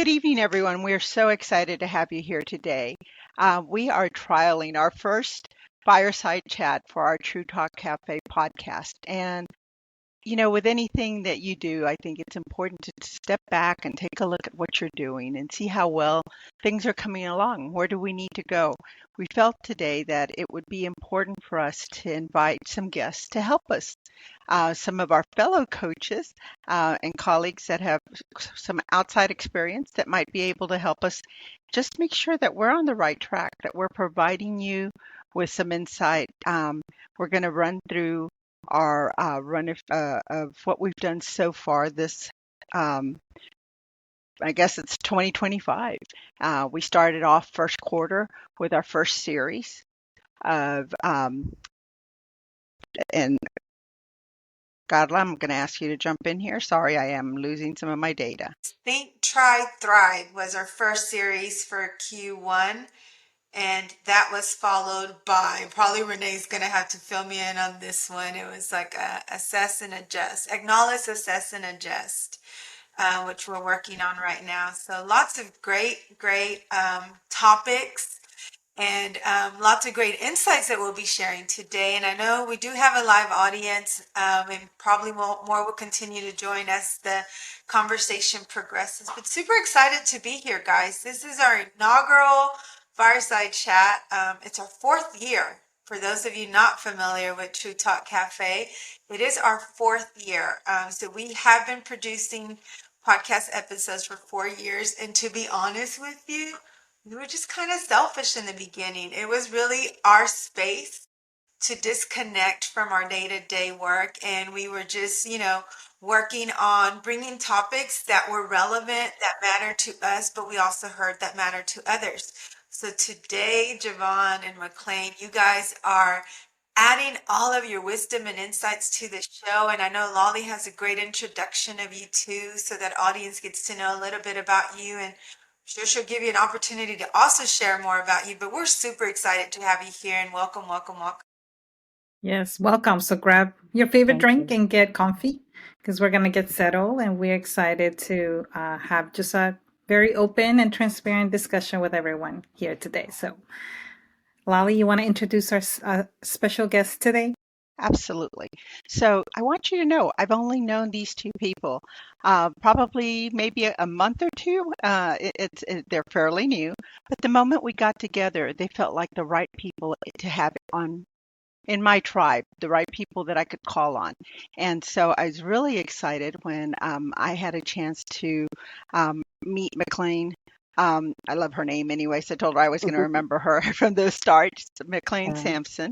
Good evening, everyone. We're so excited to have you here today. We are trialing our first Fireside Chat for our True Talk Cafe podcast. And with anything that you do, I think it's important to step back and take a look at what you're doing and see how well things are coming along. Where do we need to go? We felt today that it would be important for us to invite some guests to help us. Some of our fellow coaches and colleagues that have some outside experience that might be able to help us just make sure that we're on the right track, that we're providing you with some insight. We're going to run through our run of what we've done so far this I guess it's 2025. We started off first quarter with our first series of and God, I'm going to ask you to jump in here. Sorry, I am losing some of my data. Think, Try, Thrive was our first series for Q1. And that was followed by, probably Renee's going to have to fill me in on this one. It was like assess and adjust, acknowledge, assess, and adjust, which we're working on right now. So lots of great topics and lots of great insights that we'll be sharing today. And I know we do have a live audience, and probably more will continue to join as the conversation progresses. But super excited to be here, guys. This is our inaugural Fireside Chat. It's our fourth year. For those of you not familiar with True Talk Cafe, it is our fourth year. So we have been producing podcast episodes for 4 years. And to be honest with you, we were just kind of selfish in the beginning. It was really our space to disconnect from our day-to-day work. And we were just, working on bringing topics that were relevant, that matter to us, but we also heard that matter to others. So today, Jevon and McClain, you guys are adding all of your wisdom and insights to the show. And I know Lolly has a great introduction of you too, so that audience gets to know a little bit about you. And I'm sure she'll give you an opportunity to also share more about you. But we're super excited to have you here, and welcome. Yes, welcome. So grab your favorite drink and get comfy, because we're going to get settled, and we're excited to have just a very open and transparent discussion with everyone here today. So, Lolly, you want to introduce our special guest today? Absolutely. So I want you to know I've only known these two people probably maybe a month or two. They're fairly new, but the moment we got together, they felt like the right people to have on in my tribe, the right people that I could call on. And so I was really excited when I had a chance to meet McClain. I love her name anyway, so I told her I was going to remember her from the start. McClain Sampson,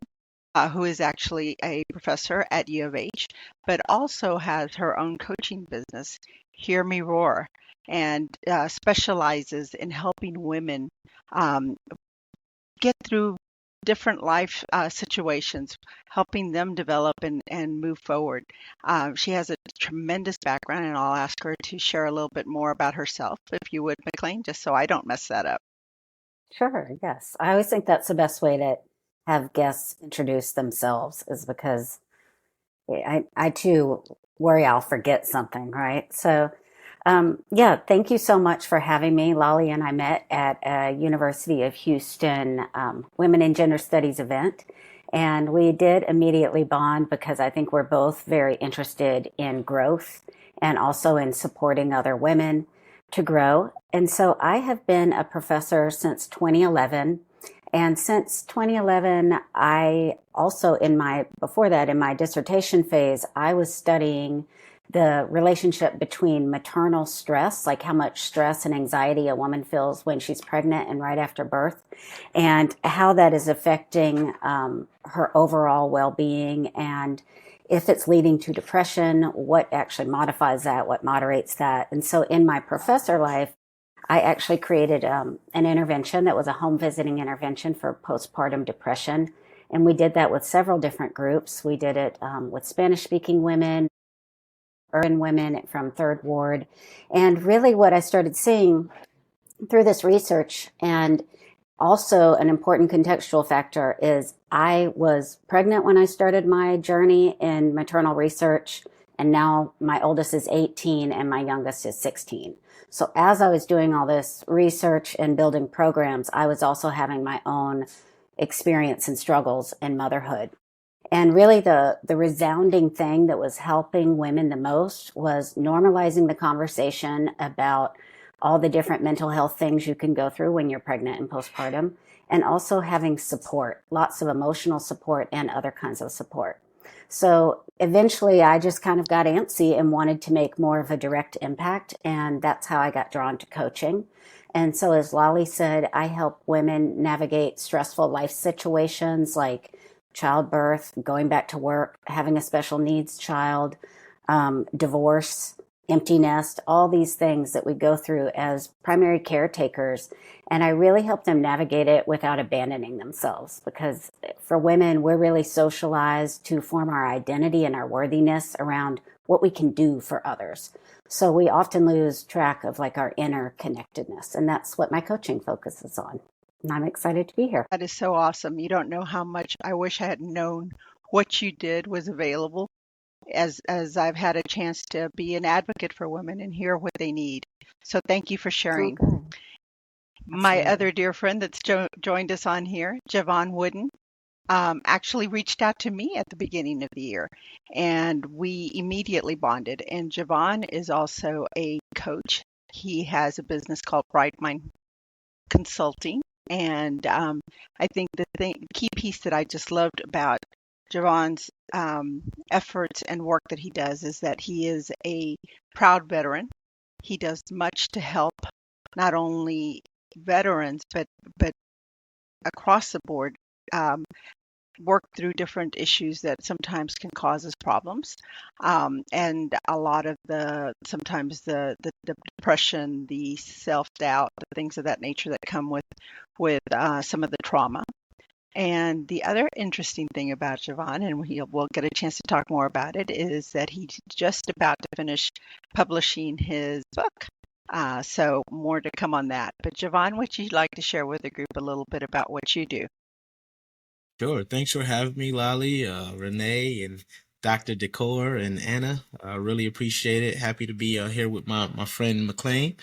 who is actually a professor at U of H, but also has her own coaching business, Hear Me Roar, and specializes in helping women get through different life situations, helping them develop and move forward. She has a tremendous background, and I'll ask her to share a little bit more about herself, if you would, McClain, just so I don't mess that up. Sure, yes. I always think that's the best way to have guests introduce themselves, is because I too worry I'll forget something, right? So thank you so much for having me. Lolly and I met at a University of Houston Women in Gender Studies event, and we did immediately bond because I think we're both very interested in growth and also in supporting other women to grow. And so I have been a professor since 2011. And since 2011, I also before that, in my dissertation phase, I was studying the relationship between maternal stress, like how much stress and anxiety a woman feels when she's pregnant and right after birth, and how that is affecting her overall well-being, and if it's leading to depression, what actually modifies that, what moderates that. And so in my professor life, I actually created an intervention that was a home visiting intervention for postpartum depression. And we did that with several different groups. We did it with Spanish-speaking women, urban women from Third Ward. And really what I started seeing through this research, and also an important contextual factor, is I was pregnant when I started my journey in maternal research, And now my oldest is 18 and my youngest is 16. So as I was doing all this research and building programs, I was also having my own experience and struggles in motherhood. And really the resounding thing that was helping women the most was normalizing the conversation about all the different mental health things you can go through when you're pregnant and postpartum, and also having support, lots of emotional support and other kinds of support. So eventually I just kind of got antsy and wanted to make more of a direct impact. And that's how I got drawn to coaching. And so as Lolly said, I help women navigate stressful life situations like childbirth, going back to work, having a special needs child, divorce, empty nest, all these things that we go through as primary caretakers. And I really help them navigate it without abandoning themselves, because for women, we're really socialized to form our identity and our worthiness around what we can do for others. So we often lose track of like our inner connectedness. And that's what my coaching focuses on. And I'm excited to be here. That is so awesome. You don't know how much I wish I had known what you did was available as I've had a chance to be an advocate for women and hear what they need. So thank you for sharing. Oh, My absolutely. other dear friend that's joined us on here, Jevon Wooden, actually reached out to me at the beginning of the year, and we immediately bonded. And Jevon is also a coach. He has a business called Bright Mind Consulting. And I think the key piece that I just loved about Jevon's efforts and work that he does is that he is a proud veteran. He does much to help not only veterans but across the board work through different issues that sometimes can cause us problems, and a lot of sometimes the depression, the self-doubt, the things of that nature that come with some of the trauma. And the other interesting thing about Jevon, and we'll get a chance to talk more about it, is that he's just about to finish publishing his book. So more to come on that. But Jevon, would you like to share with the group a little bit about what you do? Sure. Thanks for having me, Lolly, Renee, and Dr. Decor and Anna. I really appreciate it. Happy to be here with my friend McClain.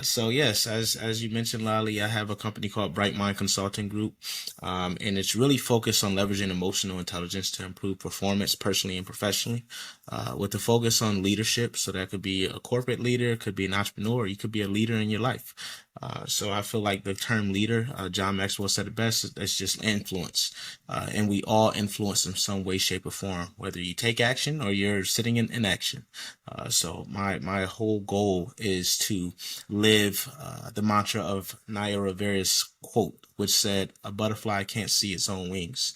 So yes, as you mentioned, Lolly, I have a company called Bright Mind Consulting Group, and it's really focused on leveraging emotional intelligence to improve performance personally and professionally, with the focus on leadership. So that could be a corporate leader, could be an entrepreneur, you could be a leader in your life. So I feel like the term leader, John Maxwell said it best, it's just influence. And we all influence in some way, shape, or form, whether you take action or you're sitting in inaction. So my whole goal is to live the mantra of Naya Rivera's quote, which said, "A butterfly can't see its own wings."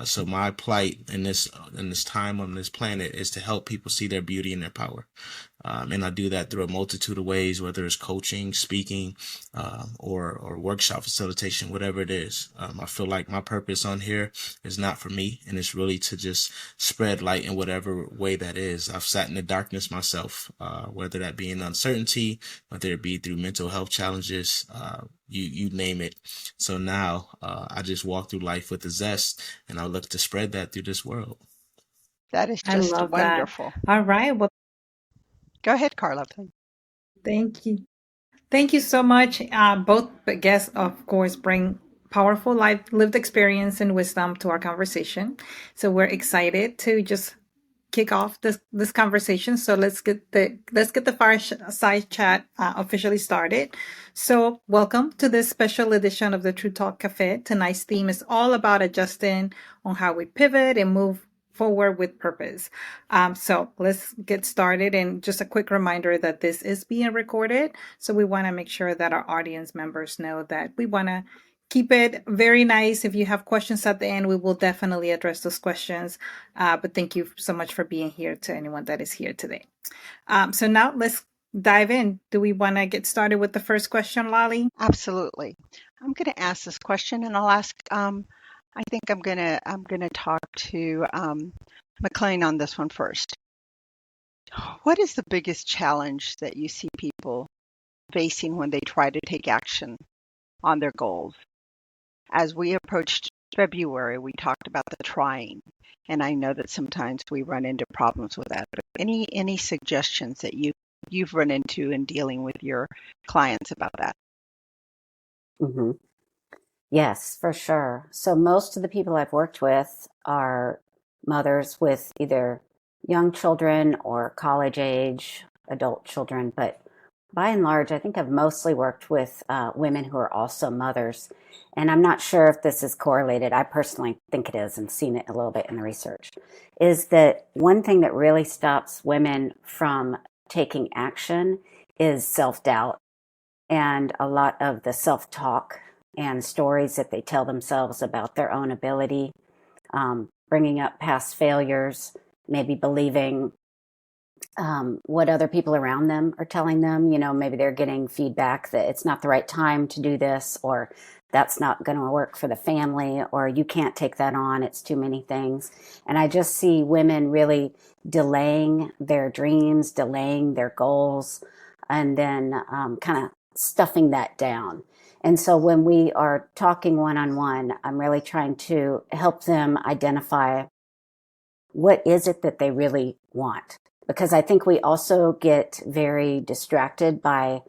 So my plight in this time on this planet is to help people see their beauty and their power. And I do that through a multitude of ways, whether it's coaching, speaking, or workshop facilitation, whatever it is. I feel like my purpose on here is not for me, and it's really to just spread light in whatever way that is. I've sat in the darkness myself, whether that be in uncertainty, whether it be through mental health challenges, you name it. So now I just walk through life with a zest, and I look to spread that through this world. That is I just love that. wonderful. All right. Well, Go ahead, Carla, please. thank you. Thank you so much. Both guests, of course, bring powerful lived experience and wisdom to our conversation. So we're excited to just kick off this conversation. So let's get the Fireside Chat officially started. So welcome to this special edition of the True Talk Café. Tonight's theme is all about adjusting on how we pivot and move forward with purpose. So let's get started. And just a quick reminder that this is being recorded. So we want to make sure that our audience members know that we want to keep it very nice. If you have questions at the end, we will definitely address those questions. But thank you so much for being here to anyone that is here today. So now let's dive in. Do we want to get started with the first question, Lolly? Absolutely. I'm going to ask this question, and I'll ask. I think I'm gonna talk to McClain on this one first. What is the biggest challenge that you see people facing when they try to take action on their goals? As we approached February, we talked about the trying, and I know that sometimes we run into problems with that. But Any suggestions that you've run into in dealing with your clients about that? Hmm. Yes, for sure. So most of the people I've worked with are mothers with either young children or college age adult children. But by and large, I think I've mostly worked with women who are also mothers. And I'm not sure if this is correlated. I personally think it is and seen it a little bit in the research. Is that one thing that really stops women from taking action is self-doubt and a lot of the self-talk and stories that they tell themselves about their own ability, bringing up past failures, maybe believing what other people around them are telling them. You know, maybe they're getting feedback that it's not the right time to do this, or that's not going to work for the family, or you can't take that on. It's too many things. And I just see women really delaying their dreams, delaying their goals, and then kind of stuffing that down. And so when we are talking one on one, I'm really trying to help them identify what is it that they really want. Because I think we also get very distracted by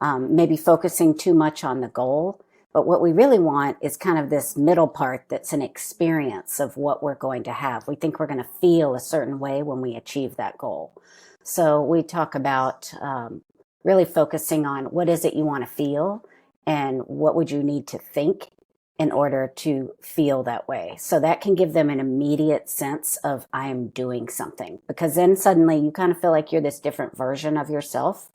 maybe focusing too much on the goal. But what we really want is kind of this middle part that's an experience of what we're going to have. We think we're going to feel a certain way when we achieve that goal. So we talk about really focusing on what is it you want to feel and what would you need to think in order to feel that way. So that can give them an immediate sense of I am doing something, because then suddenly you kind of feel like you're this different version of yourself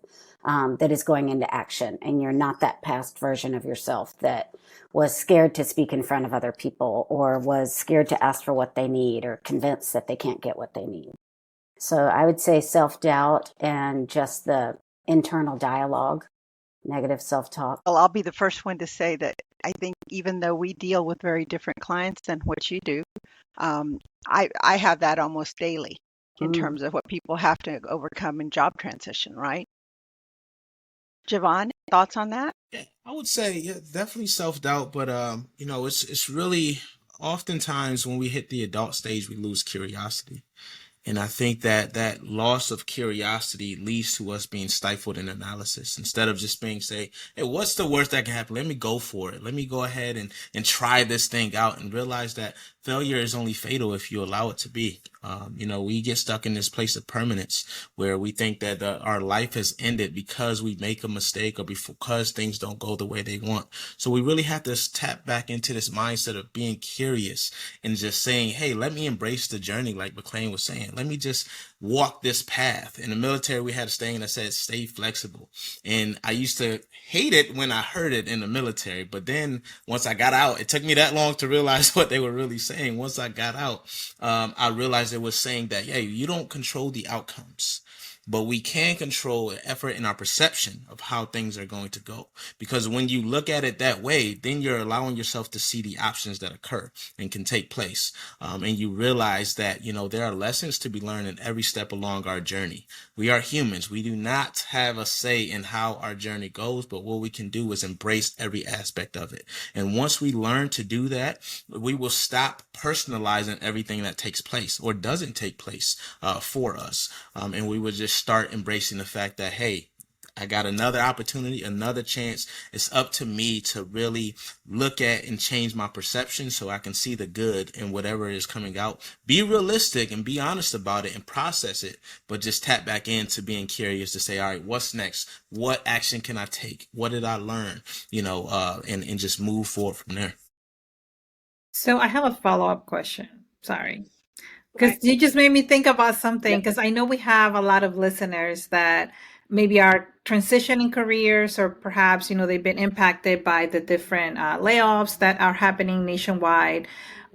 that is going into action, and you're not that past version of yourself that was scared to speak in front of other people or was scared to ask for what they need or convinced that they can't get what they need. So I would say self-doubt and just the internal dialogue, negative self-talk. Well, I'll be the first one to say that I think even though we deal with very different clients than what you do, I have that almost daily in Mm. terms of what people have to overcome in job transition, right? Jevon, thoughts on that? Yeah, I would say yeah, definitely self-doubt, but it's really oftentimes when we hit the adult stage, we lose curiosity. And I think that that loss of curiosity leads to us being stifled in analysis instead of just being say, hey, what's the worst that can happen? Let me go for it. Let me go ahead and try this thing out and realize that failure is only fatal if you allow it to be. We get stuck in this place of permanence where we think that our life has ended because we make a mistake or because things don't go the way they want. So we really have to tap back into this mindset of being curious and just saying, hey, let me embrace the journey, like McClain was saying. Let me just walk this path. In the military, we had a saying that said, stay flexible. And I used to hate it when I heard it in the military. But then once I got out, it took me that long to realize what they were really saying. Once I got out, I realized it was saying that, yeah, you don't control the outcomes, but we can control the effort and our perception of how things are going to go. Because when you look at it that way, then you're allowing yourself to see the options that occur and can take place. And you realize that, there are lessons to be learned in every step along our journey. We are humans. We do not have a say in how our journey goes, but what we can do is embrace every aspect of it. And once we learn to do that, we will stop personalizing everything that takes place or doesn't take place for us. And we will just start embracing the fact that, hey, I got another opportunity, another chance. It's up to me to really look at and change my perception so I can see the good in whatever is coming out. Be realistic and be honest about it and process it, but just tap back into being curious to say, all right, what's next? What action can I take? What did I learn? And just move forward from there. So I have a follow-up question. Sorry. Because you just made me think about something, because I know we have a lot of listeners that maybe are transitioning careers, or perhaps, they've been impacted by the different layoffs that are happening nationwide.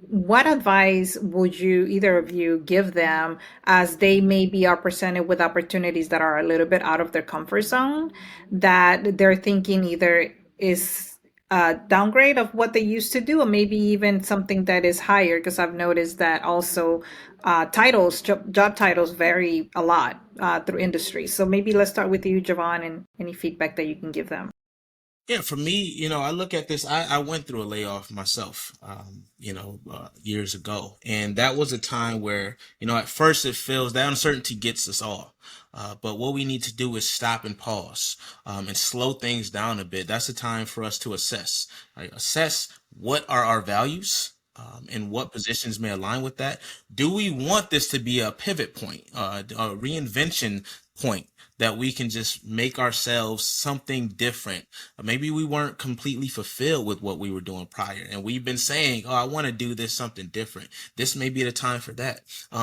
What advice would you, either of you, give them as they maybe are presented with opportunities that are a little bit out of their comfort zone, that they're thinking either is downgrade of what they used to do, or maybe even something that is higher? Because I've noticed that also job titles vary a lot through industry. So maybe let's start with you, Jevon, and any feedback that you can give them. Yeah, for me, I look at this. I went through a layoff myself, years ago, and that was a time where, at first it feels that uncertainty gets us all. But what we need to do is stop and pause, and slow things down a bit. That's a time for us to assess, right? Assess what are our values. And what positions may align with that? Do we want this to be a pivot point, a reinvention point that we can just make ourselves something different? Maybe we weren't completely fulfilled with what we were doing prior, and we've been saying, "Oh, I want to do this something different." This may be the time for that.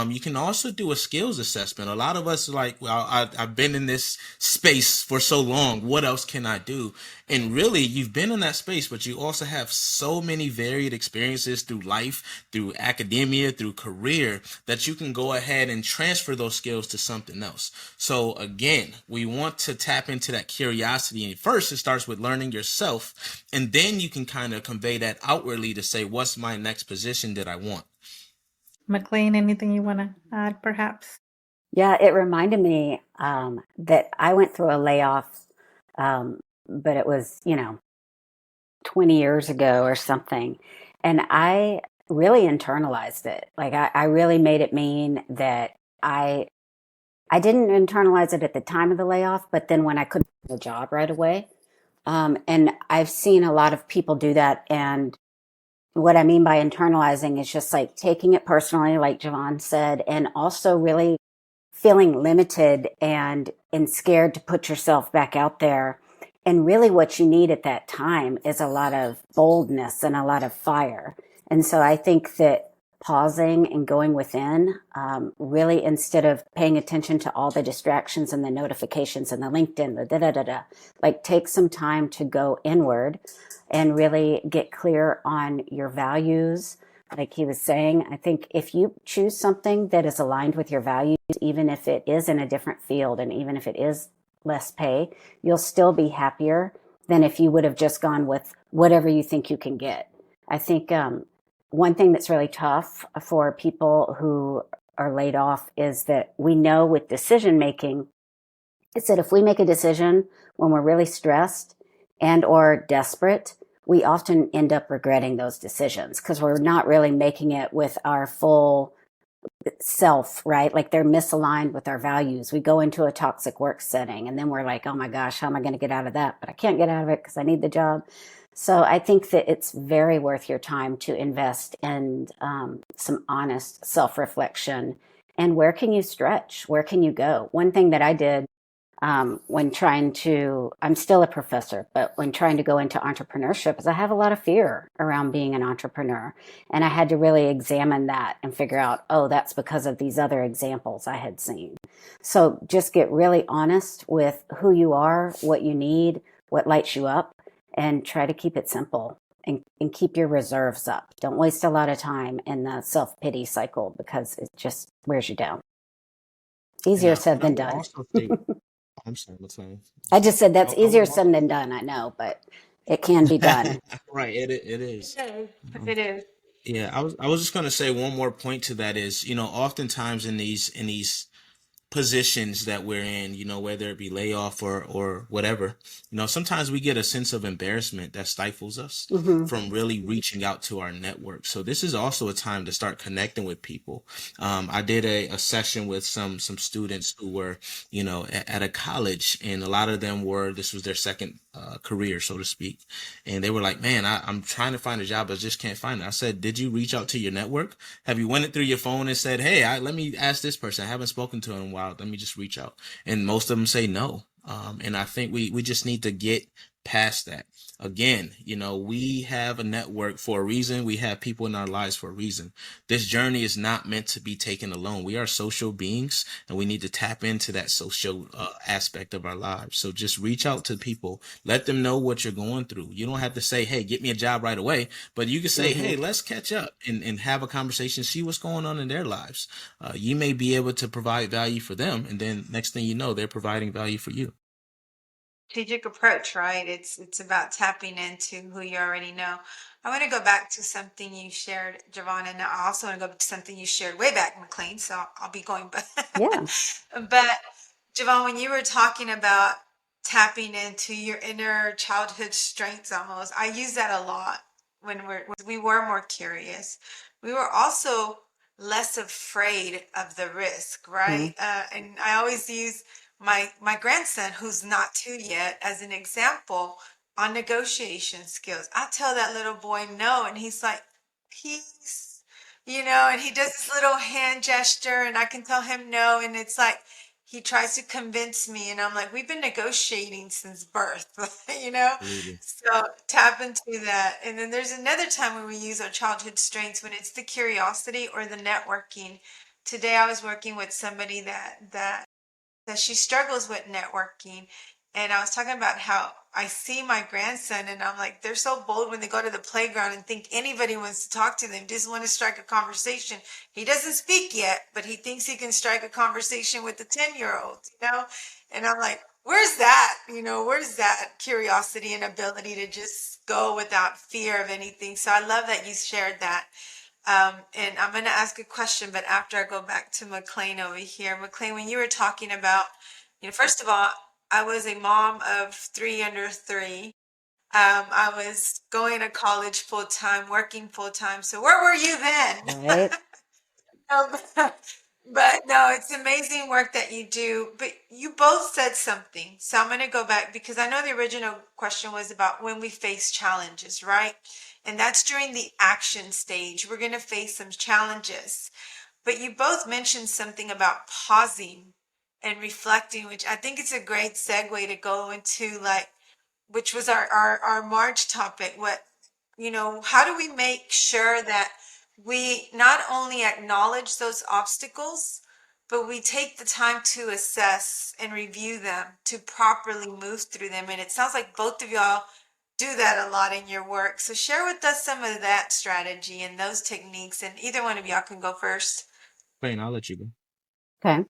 You can also do a skills assessment. A lot of us are like, "Well, I've been in this space for so long. What else can I do?" And really, you've been in that space, but you also have so many varied experiences through life, through academia, through career, that you can go ahead and transfer those skills to something else. So again, we want to tap into that curiosity. And first, it starts with learning yourself, and then you can kind of convey that outwardly to say, what's my next position that I want? McClain, anything you want to add, perhaps? Yeah, it reminded me that I went through a layoff, but it was, 20 years ago or something. And I really internalized it. Like I really made it mean that I didn't internalize it at the time of the layoff, but then when I couldn't get a job right away. And I've seen a lot of people do that. And what I mean by internalizing is just like taking it personally, like Jevon said, and also really feeling limited and scared to put yourself back out there. And really what you need at that time is a lot of boldness and a lot of fire. And so I think that pausing and going within, really instead of paying attention to all the distractions and the notifications and the LinkedIn, the da da da da, like take some time to go inward and really get clear on your values. Like he was saying, I think if you choose something that is aligned with your values, even if it is in a different field and even if it is less pay, you'll still be happier than if you would have just gone with whatever you think you can get. I think one thing that's really tough for people who are laid off is that we know with decision making, it's that if we make a decision when we're really stressed and or desperate, we often end up regretting those decisions because we're not really making it with our full self, right? Like they're misaligned with our values. We go into a toxic work setting and then we're like, oh my gosh, how am I going to get out of that? But I can't get out of it because I need the job. So I think that it's very worth your time to invest in some honest self-reflection. And where can you stretch? Where can you go? One thing that I did when trying to, I'm still a professor, but when trying to go into entrepreneurship is I have a lot of fear around being an entrepreneur. And I had to really examine that and figure out, oh, that's because of these other examples I had seen. So just get really honest with who you are, what you need, what lights you up, and try to keep it simple and keep your reserves up. Don't waste a lot of time in the self-pity cycle because it just wears you down. Easier said than done. Also think, I'm sorry, what's that? I just said that's I easier would said than done. I know, but it can be done. right, it is. It is. Yeah, I was just gonna say one more point to that is, oftentimes in these positions that we're in, whether it be layoff or whatever, sometimes we get a sense of embarrassment that stifles us Hmm. from really reaching out to our network. So this is also a time to start connecting with people. I did a session with some students who were, at a college, and a lot of them this was their second career, so to speak. And they were like, man, I'm trying to find a job, but I just can't find it. I said, did you reach out to your network? Have you went it through your phone and said, hey, let me ask this person. I haven't spoken to him in a while. Let me just reach out. And most of them say no. And I think we just need to get past that. Again, we have a network for a reason. We have people in our lives for a reason. This journey is not meant to be taken alone. We are social beings, and we need to tap into that social aspect of our lives. So just reach out to people. Let them know what you're going through. You don't have to say, hey, get me a job right away, but you can say, hey, let's catch up and have a conversation, see what's going on in their lives. You may be able to provide value for them, and then next thing you know, they're providing value for you. Strategic approach, right? It's about tapping into who you already know. I want to go back to something you shared, Jevon, and I also want to go back to something you shared way back, McClain. So I'll be going back. Yeah. But Jevon, when you were talking about tapping into your inner childhood strengths almost. I use that a lot when we were more curious. We were also less afraid of the risk, Mm-hmm. right? And I always use my grandson, who's not two yet, as an example on negotiation skills. I tell that little boy no, and he's like, peace, and he does this little hand gesture, and I can tell him no, and it's like, he tries to convince me, and I'm like, we've been negotiating since birth, Absolutely. So tap into that. And then there's another time when we use our childhood strengths, when it's the curiosity or the networking. Today I was working with somebody that she struggles with networking. And I was talking about how I see my grandson, and I'm like, they're so bold when they go to the playground and think anybody wants to talk to them, just want to strike a conversation. He doesn't speak yet, but he thinks he can strike a conversation with the 10-year-old. And I'm like, where's that? Where's that curiosity and ability to just go without fear of anything? So I love that you shared that. And I'm going to ask a question, but after I go back to McClain over here. McClain, when you were talking about, first of all, I was a mom of 3 under 3. I was going to college full time, working full time. So where were you then? Right. Um, but no, it's amazing work that you do. But you both said something. So I'm going to go back because I know the original question was about when we face challenges, right? And that's during the action stage. We're going to face some challenges. But you both mentioned something about pausing and reflecting, which I think it's a great segue to go into, which was our March topic. How do we make sure that we not only acknowledge those obstacles, but we take the time to assess and review them to properly move through them? And it sounds like both of y'all do that a lot in your work. So share with us some of that strategy and those techniques. And either one of y'all can go first. Plain, I'll let you go. Okay.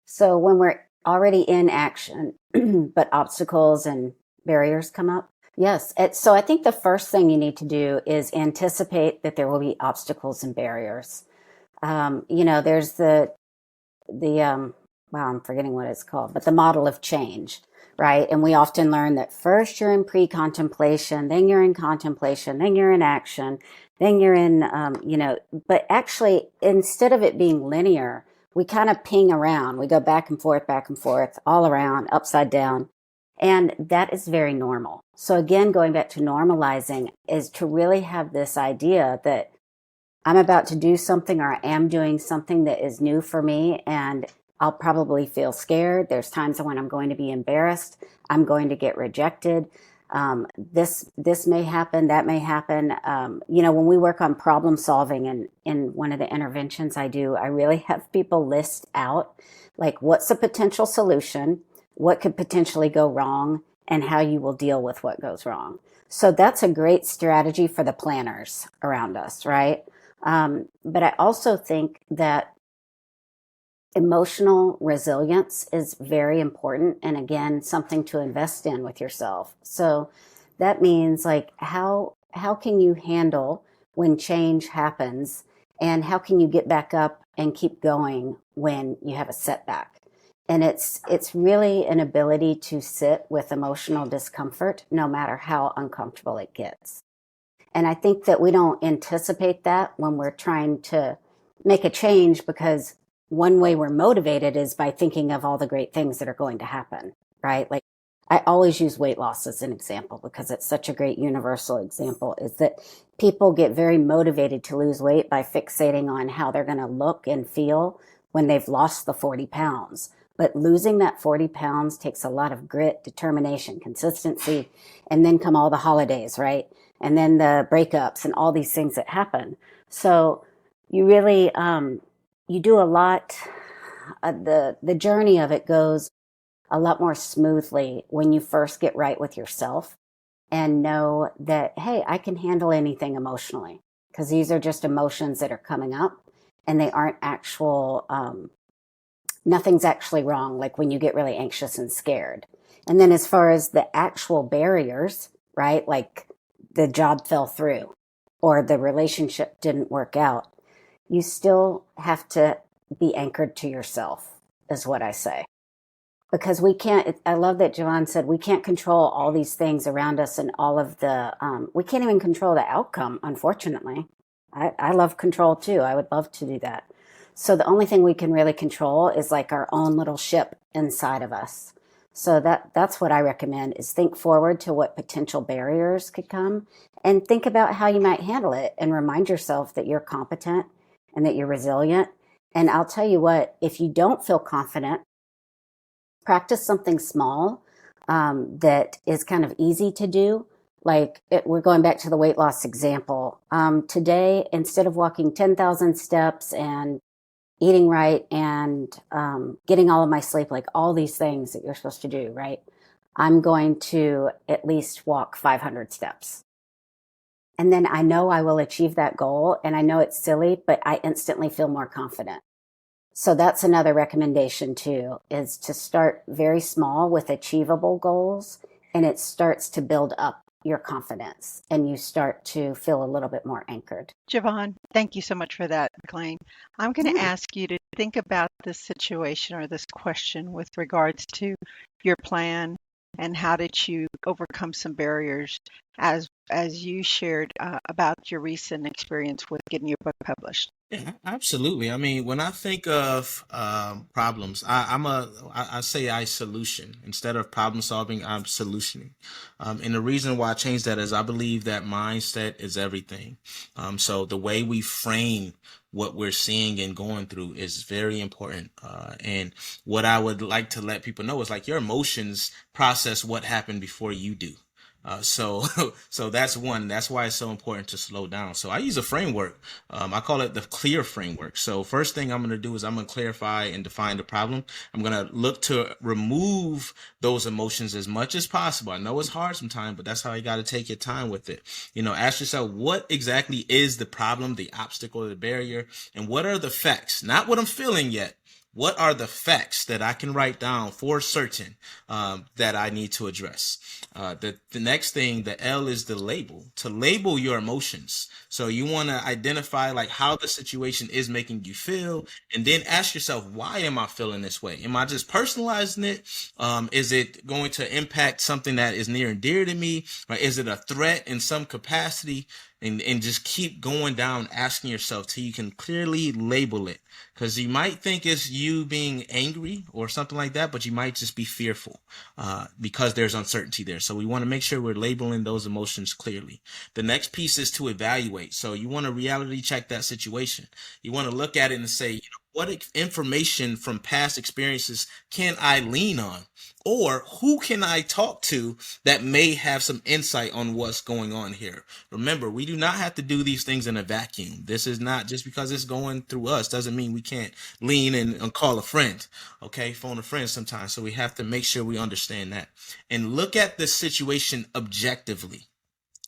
So when we're already in action, but obstacles and barriers come up. Yes. So I think the first thing you need to do is anticipate that there will be obstacles and barriers. There's wow, I'm forgetting what it's called, but the model of change, right? And we often learn that first you're in pre-contemplation, then you're in contemplation, then you're in action, then you're in, but actually instead of it being linear, we kind of ping around. We go back and forth, all around, upside down. And that is very normal. So again, going back to normalizing is to really have this idea that I'm about to do something or I am doing something that is new for me, and I'll probably feel scared. There's times when I'm going to be embarrassed. I'm going to get rejected. This may happen, that may happen. When we work on problem solving and in one of the interventions I do, I really have people list out like what's a potential solution, what could potentially go wrong, and how you will deal with what goes wrong. So that's a great strategy for the planners around us, right? But I also think that emotional resilience is very important, and again, something to invest in with yourself. So that means like how can you handle when change happens, and how can you get back up and keep going when you have a setback? And it's really an ability to sit with emotional discomfort no matter how uncomfortable it gets. And I think that we don't anticipate that when we're trying to make a change, because one way we're motivated is by thinking of all the great things that are going to happen, right? Like I always use weight loss as an example because it's such a great universal example, is that people get very motivated to lose weight by fixating on how they're going to look and feel when they've lost the 40 pounds. But losing that 40 pounds takes a lot of grit, determination, consistency, and then come all the holidays, right? And then the breakups and all these things that happen. So you really, you do a lot, the journey of it goes a lot more smoothly when you first get right with yourself and know that, hey, I can handle anything emotionally, because these are just emotions that are coming up and they aren't actual, nothing's actually wrong, like when you get really anxious and scared. And then as far as the actual barriers, right, like the job fell through or the relationship didn't work out, you still have to be anchored to yourself, is what I say. because we can't, I love that Jevon said we can't control all these things around us and all of the, we can't even control the outcome, unfortunately. I love control too. I would love to do that. So the only thing we can really control is like our own little ship inside of us. So that's what I recommend is think forward to what potential barriers could come and think about how you might handle it and remind yourself that you're competent and that you're resilient. And I'll tell you what, if you don't feel confident, practice something small that is kind of easy to do. Like we're going back to the weight loss example. Today, instead of walking 10,000 steps and eating right and getting all of my sleep, like all these things that you're supposed to do, right? I'm going to at least walk 500 steps. And then I know I will achieve that goal. And I know it's silly, but I instantly feel more confident. So that's another recommendation too, is to start very small with achievable goals. And it starts to build up your confidence and you start to feel a little bit more anchored. Jevon, thank you so much for that, McClain. I'm going to ask you to think about this situation or this question with regards to your plan and how did you overcome some barriers as you shared about your recent experience with getting your book published. Yeah, absolutely. I mean, when I think of problems, I say I solution instead of problem solving. I'm solutioning, and the reason why I changed that is I believe that mindset is everything. So the way we frame what we're seeing and going through is very important. And what I would like to let people know is like your emotions process what happened before you do. So that's one. That's why it's so important to slow down. So I use a framework. I call it the clear framework. So first thing I'm going to do is I'm going to clarify and define the problem. I'm going to look to remove those emotions as much as possible. I know it's hard sometimes, but that's how you got to take your time with it. Ask yourself, what exactly is the problem, the obstacle, the barrier, and what are the facts? Not what I'm feeling yet. What are the facts that I can write down for certain that I need to address? The next thing, the L, is the label. To label your emotions. So you want to identify like how the situation is making you feel, and then ask yourself, why am I feeling this way? Am I just personalizing it? Is it going to impact something that is near and dear to me? Or is it a threat in some capacity? And just keep going down, asking yourself till you can clearly label it. Because you might think it's you being angry or something like that, but you might just be fearful because there's uncertainty there. So we want to make sure we're labeling those emotions clearly. The next piece is to evaluate. So you want to reality check that situation. You want to look at it and say, what information from past experiences can I lean on? Or who can I talk to that may have some insight on what's going on here? Remember, we do not have to do these things in a vacuum. This is not just because it's going through us doesn't mean we can't lean and call a friend, okay? Phone a friend sometimes. So we have to make sure we understand that and look at the situation objectively.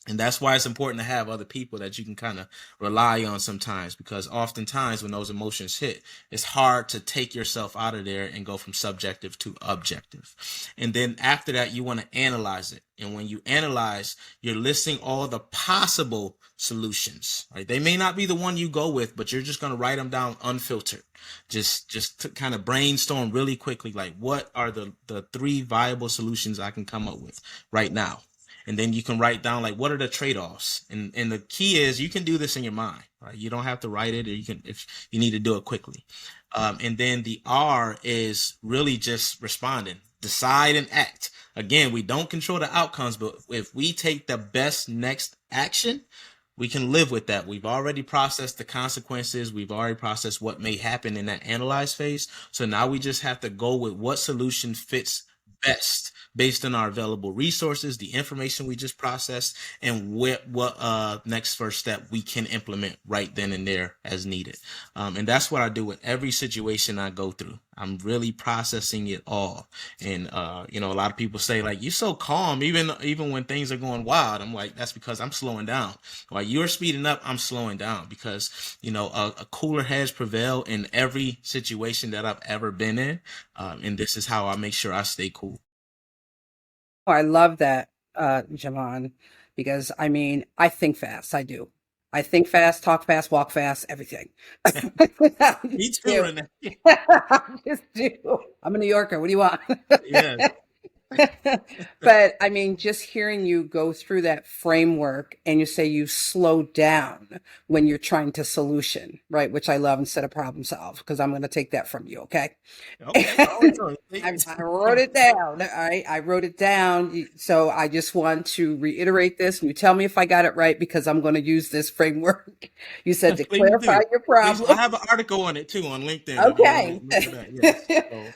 And that's why it's important to have other people that you can kind of rely on sometimes, because oftentimes when those emotions hit, it's hard to take yourself out of there and go from subjective to objective. And then after that, you want to analyze it. And when you analyze, you're listing all the possible solutions, right? They may not be the one you go with, but you're just going to write them down unfiltered. Just to kind of brainstorm really quickly, like what are the 3 viable solutions I can come up with right now? And then you can write down like what are the trade-offs, and the key is you can do this in your mind, right? You don't have to write it, or you can if you need to do it quickly. And then the R is really just responding, decide and act. Again, we don't control the outcomes, but if we take the best next action, we can live with that. We've already processed the consequences. We've already processed what may happen in that analyze phase. So now we just have to go with what solution fits best based on our available resources, the information we just processed, and what next first step we can implement right then and there as needed. And that's what I do with every situation I go through. I'm really processing it all. And a lot of people say like, you're so calm even when things are going wild. I'm like, that's because I'm slowing down. While you're speeding up, I'm slowing down, because a cooler heads prevail in every situation that I've ever been in. And this is how I make sure I stay cool. I love that, Jevon, because I think fast. I do. I think fast, talk fast, walk fast, everything. Me too, Renee. I just do. I'm a New Yorker. What do you want? Yeah. But I mean, just hearing you go through that framework and you say you slow down when you're trying to solution, right? Which I love instead of problem solve, because I'm going to take that from you. Okay. Okay. I wrote it down. All right. I wrote it down. So I just want to reiterate this and you tell me if I got it right, because I'm going to use this framework. You said to Please clarify do. your Please, problem. I have an article on it too on LinkedIn if you want to Okay. look at that. Yes.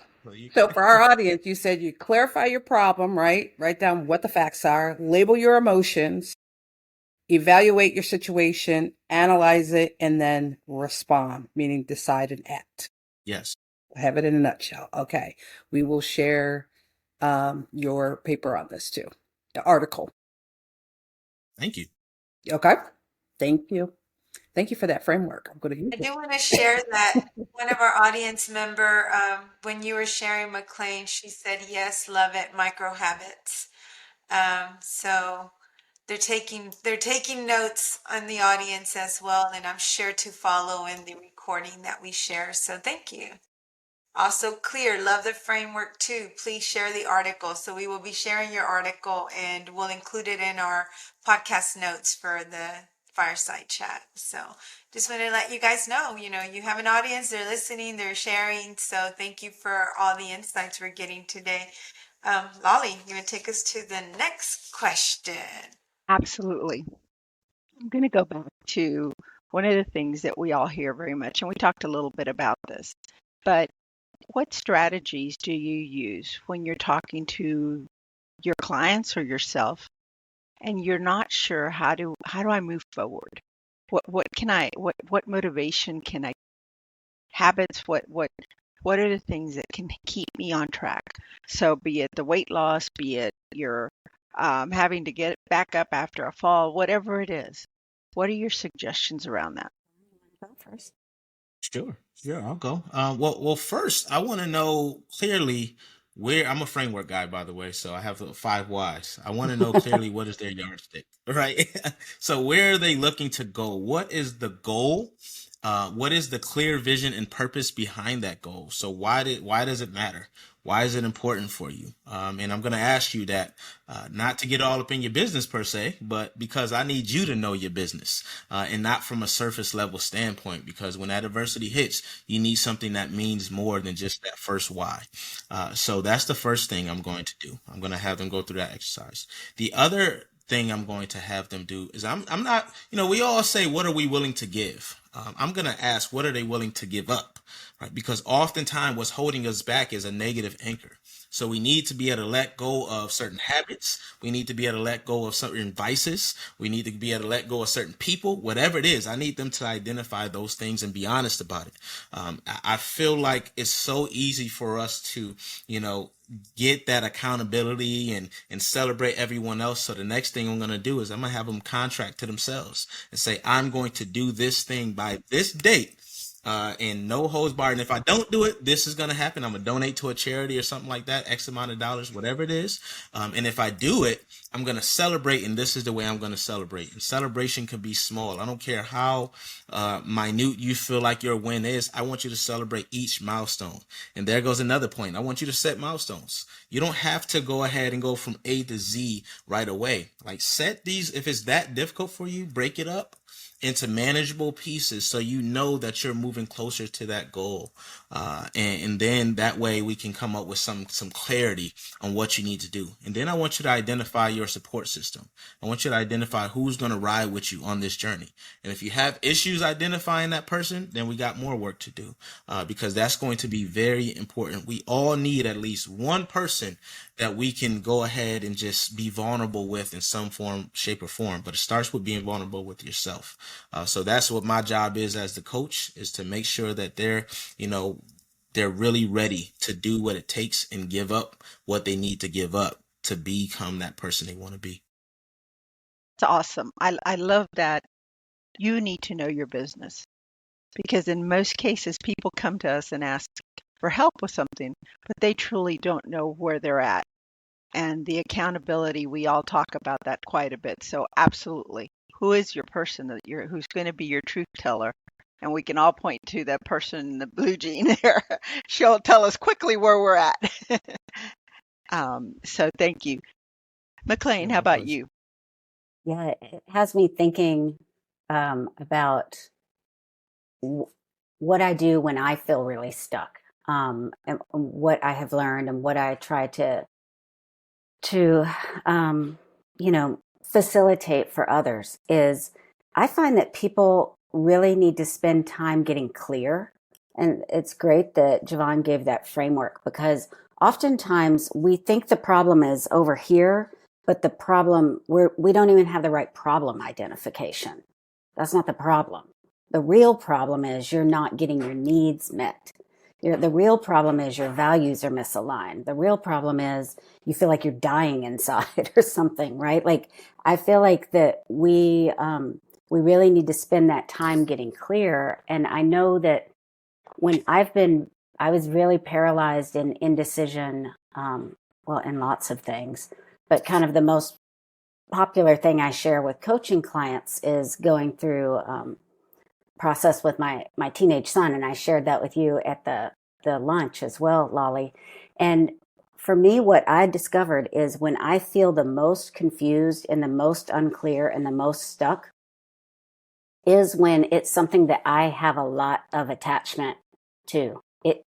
So for our audience, you said you clarify your problem, right? Write down what the facts are, label your emotions, evaluate your situation, analyze it, and then respond, meaning decide and act. Yes. Have it in a nutshell. Okay. We will share your paper on this too, the article. Thank you. Okay. Thank you. Thank you for that framework. I'm going to use I it. do want to share that one of our audience member, when you were sharing McClain, she said, yes, love it, micro habits. So they're taking notes on the audience as well, and I'm sure to follow in the recording that we share. So thank you. Also, Clear, love the framework too. Please share the article. So we will be sharing your article and we'll include it in our podcast notes for the Fireside Chat. So just want to let you guys know, you have an audience, they're listening, they're sharing. So thank you for all the insights we're getting today. Lolly, you want to take us to the next question? Absolutely. I'm going to go back to one of the things that we all hear very much, and we talked a little bit about this, but what strategies do you use when you're talking to your clients or yourself and you're not sure how do I move forward? What motivation can I habits what are the things that can keep me on track? So be it the weight loss, be it your having to get back up after a fall, whatever it is. What are your suggestions around that? Go first. Sure. I'll go. Well, first, I want to know clearly where I'm a framework guy, by the way. So I have the 5 whys. I want to know clearly what is their yardstick, right? So where are they looking to go? What is the goal? What is the clear vision and purpose behind that goal? So why does it matter? Why is it important for you? And I'm going to ask you that, not to get all up in your business per se, but because I need you to know your business, and not from a surface level standpoint, because when adversity hits, you need something that means more than just that first why. So that's the first thing I'm going to do. I'm going to have them go through that exercise. The other thing I'm going to have them do is I'm not, we all say, what are we willing to give? I'm going to ask, what are they willing to give up? Right? Because oftentimes what's holding us back is a negative anchor. So we need to be able to let go of certain habits. We need to be able to let go of certain vices. We need to be able to let go of certain people, whatever it is. I need them to identify those things and be honest about it. I feel like it's so easy for us to, get that accountability and celebrate everyone else. So the next thing I'm going to do is I'm going to have them contract to themselves and say, I'm going to do this thing by this date. And no holds barred. And if I don't do it, this is going to happen. I'm going to donate to a charity or something like that, X amount of dollars, whatever it is. And if I do it, I'm going to celebrate. And this is the way I'm going to celebrate. And celebration can be small. I don't care how minute you feel like your win is. I want you to celebrate each milestone. And there goes another point. I want you to set milestones. You don't have to go ahead and go from A to Z right away. Like, set these. If it's that difficult for you, break it up into manageable pieces so you know that you're moving closer to that goal. And then that way we can come up with some clarity on what you need to do. And then I want you to identify your support system. I want you to identify who's going to ride with you on this journey. And if you have issues identifying that person, then we got more work to do, because that's going to be very important. We all need at least one person that we can go ahead and just be vulnerable with in some form, shape, or form. But it starts with being vulnerable with yourself. So that's what my job is as the coach, is to make sure that they're really ready to do what it takes and give up what they need to give up to become that person they want to be. It's awesome. I love that you need to know your business, because in most cases, people come to us and ask for help with something, but they truly don't know where they're at. And the accountability, we all talk about that quite a bit. So absolutely, who is your person who's going to be your truth teller? And we can all point to that person in the blue jean there. She'll tell us quickly where we're at. So thank you. Yeah, McClain, how my about pleasure. you? Yeah, it has me thinking about what I do when I feel really stuck, and what I have learned and what I try to facilitate for others is I find that people really need to spend time getting clear. And it's great that Jevon gave that framework, because oftentimes we think the problem is over here, but the problem, we don't even have the right problem identification. That's not the problem. The real problem is you're not getting your needs met. The real problem is your values are misaligned. The real problem is you feel like you're dying inside or something, right? Like, I feel like that we really need to spend that time getting clear. And I know that when I was really paralyzed in indecision, in lots of things, but kind of the most popular thing I share with coaching clients is going through process with my teenage son, and I shared that with you at the lunch as well, Lolly. And for me, what I discovered is when I feel the most confused and the most unclear and the most stuck is when it's something that I have a lot of attachment to.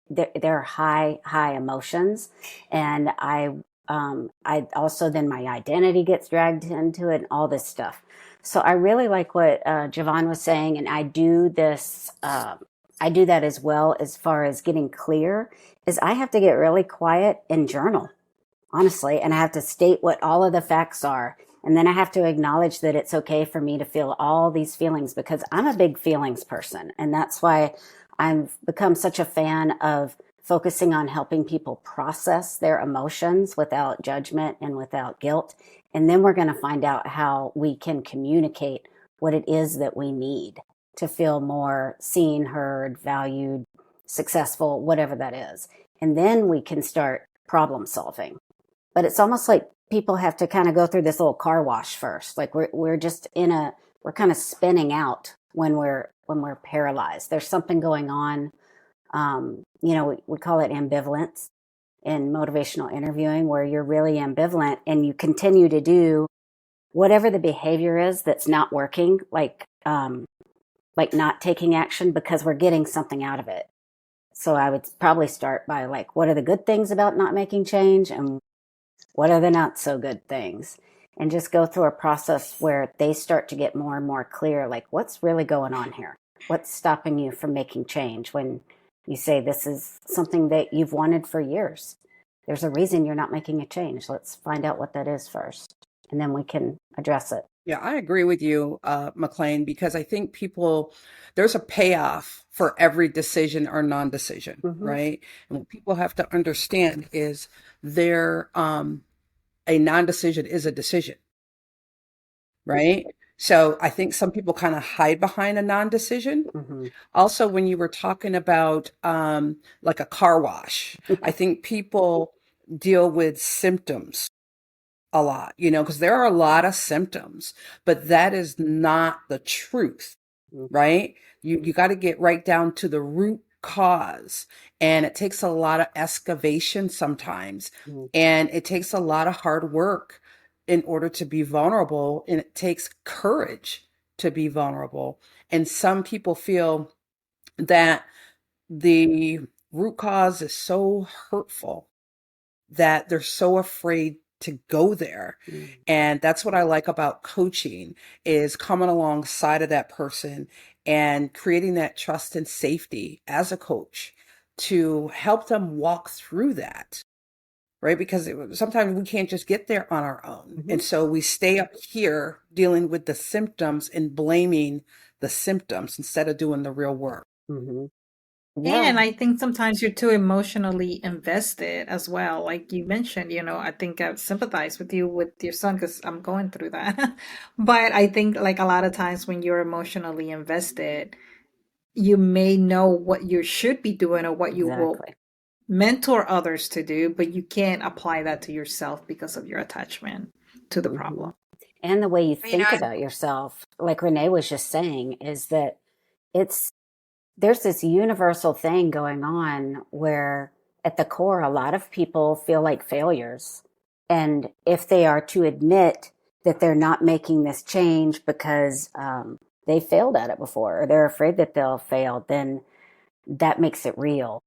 There are high emotions, and I also, then my identity gets dragged into it and all this stuff. So I really like what Jevon was saying, and I do this. I do that as well, as far as getting clear. Is I have to get really quiet and journal, honestly, and I have to state what all of the facts are, and then I have to acknowledge that it's okay for me to feel all these feelings, because I'm a big feelings person, and that's why I've become such a fan of focusing on helping people process their emotions without judgment and without guilt. And then we're going to find out how we can communicate what it is that we need to feel more seen, heard, valued, successful, whatever that is. And then we can start problem solving. But it's almost like people have to kind of go through this little car wash first. Like we're just we're kind of spinning out when we're paralyzed. There's something going on. We call it ambivalence in motivational interviewing, where you're really ambivalent and you continue to do whatever the behavior is that's not working, like not taking action, because we're getting something out of it. So I would probably start by, like, what are the good things about not making change, and what are the not so good things? And just go through a process where they start to get more and more clear, like, what's really going on here? What's stopping you from making change when you say this is something that you've wanted for years? There's a reason you're not making a change. Let's find out what that is first, and then we can address it. Yeah, I agree with you, McClain, because I think there's a payoff for every decision or non-decision, right? And what people have to understand is a non-decision is a decision, right? So I think some people kind of hide behind a non-decision. Also, when you were talking about like a car wash, I think people deal with symptoms a lot, because there are a lot of symptoms, but that is not the truth, right? You got to get right down to the root cause, and it takes a lot of excavation sometimes, and it takes a lot of hard work in order to be vulnerable, and it takes courage to be vulnerable. And some people feel that the root cause is so hurtful that they're so afraid to go there. And that's what I like about coaching, is coming alongside of that person and creating that trust and safety as a coach to help them walk through that, right? Because sometimes we can't just get there on our own. And so we stay up here dealing with the symptoms and blaming the symptoms instead of doing the real work. Yeah, and I think sometimes you're too emotionally invested as well. Like you mentioned, I think I sympathize with you with your son, because I'm going through that. But I think, like, a lot of times when you're emotionally invested, you may know what you should be doing or what you will mentor others to do, but you can't apply that to yourself because of your attachment to the problem. and the way you You know, think about yourself, like Renee was just saying, is that it's there's this universal thing going on where at the core, a lot of people feel like failures. And if they are to admit that they're not making this change because they failed at it before, or they're afraid that they'll fail, then that makes it real.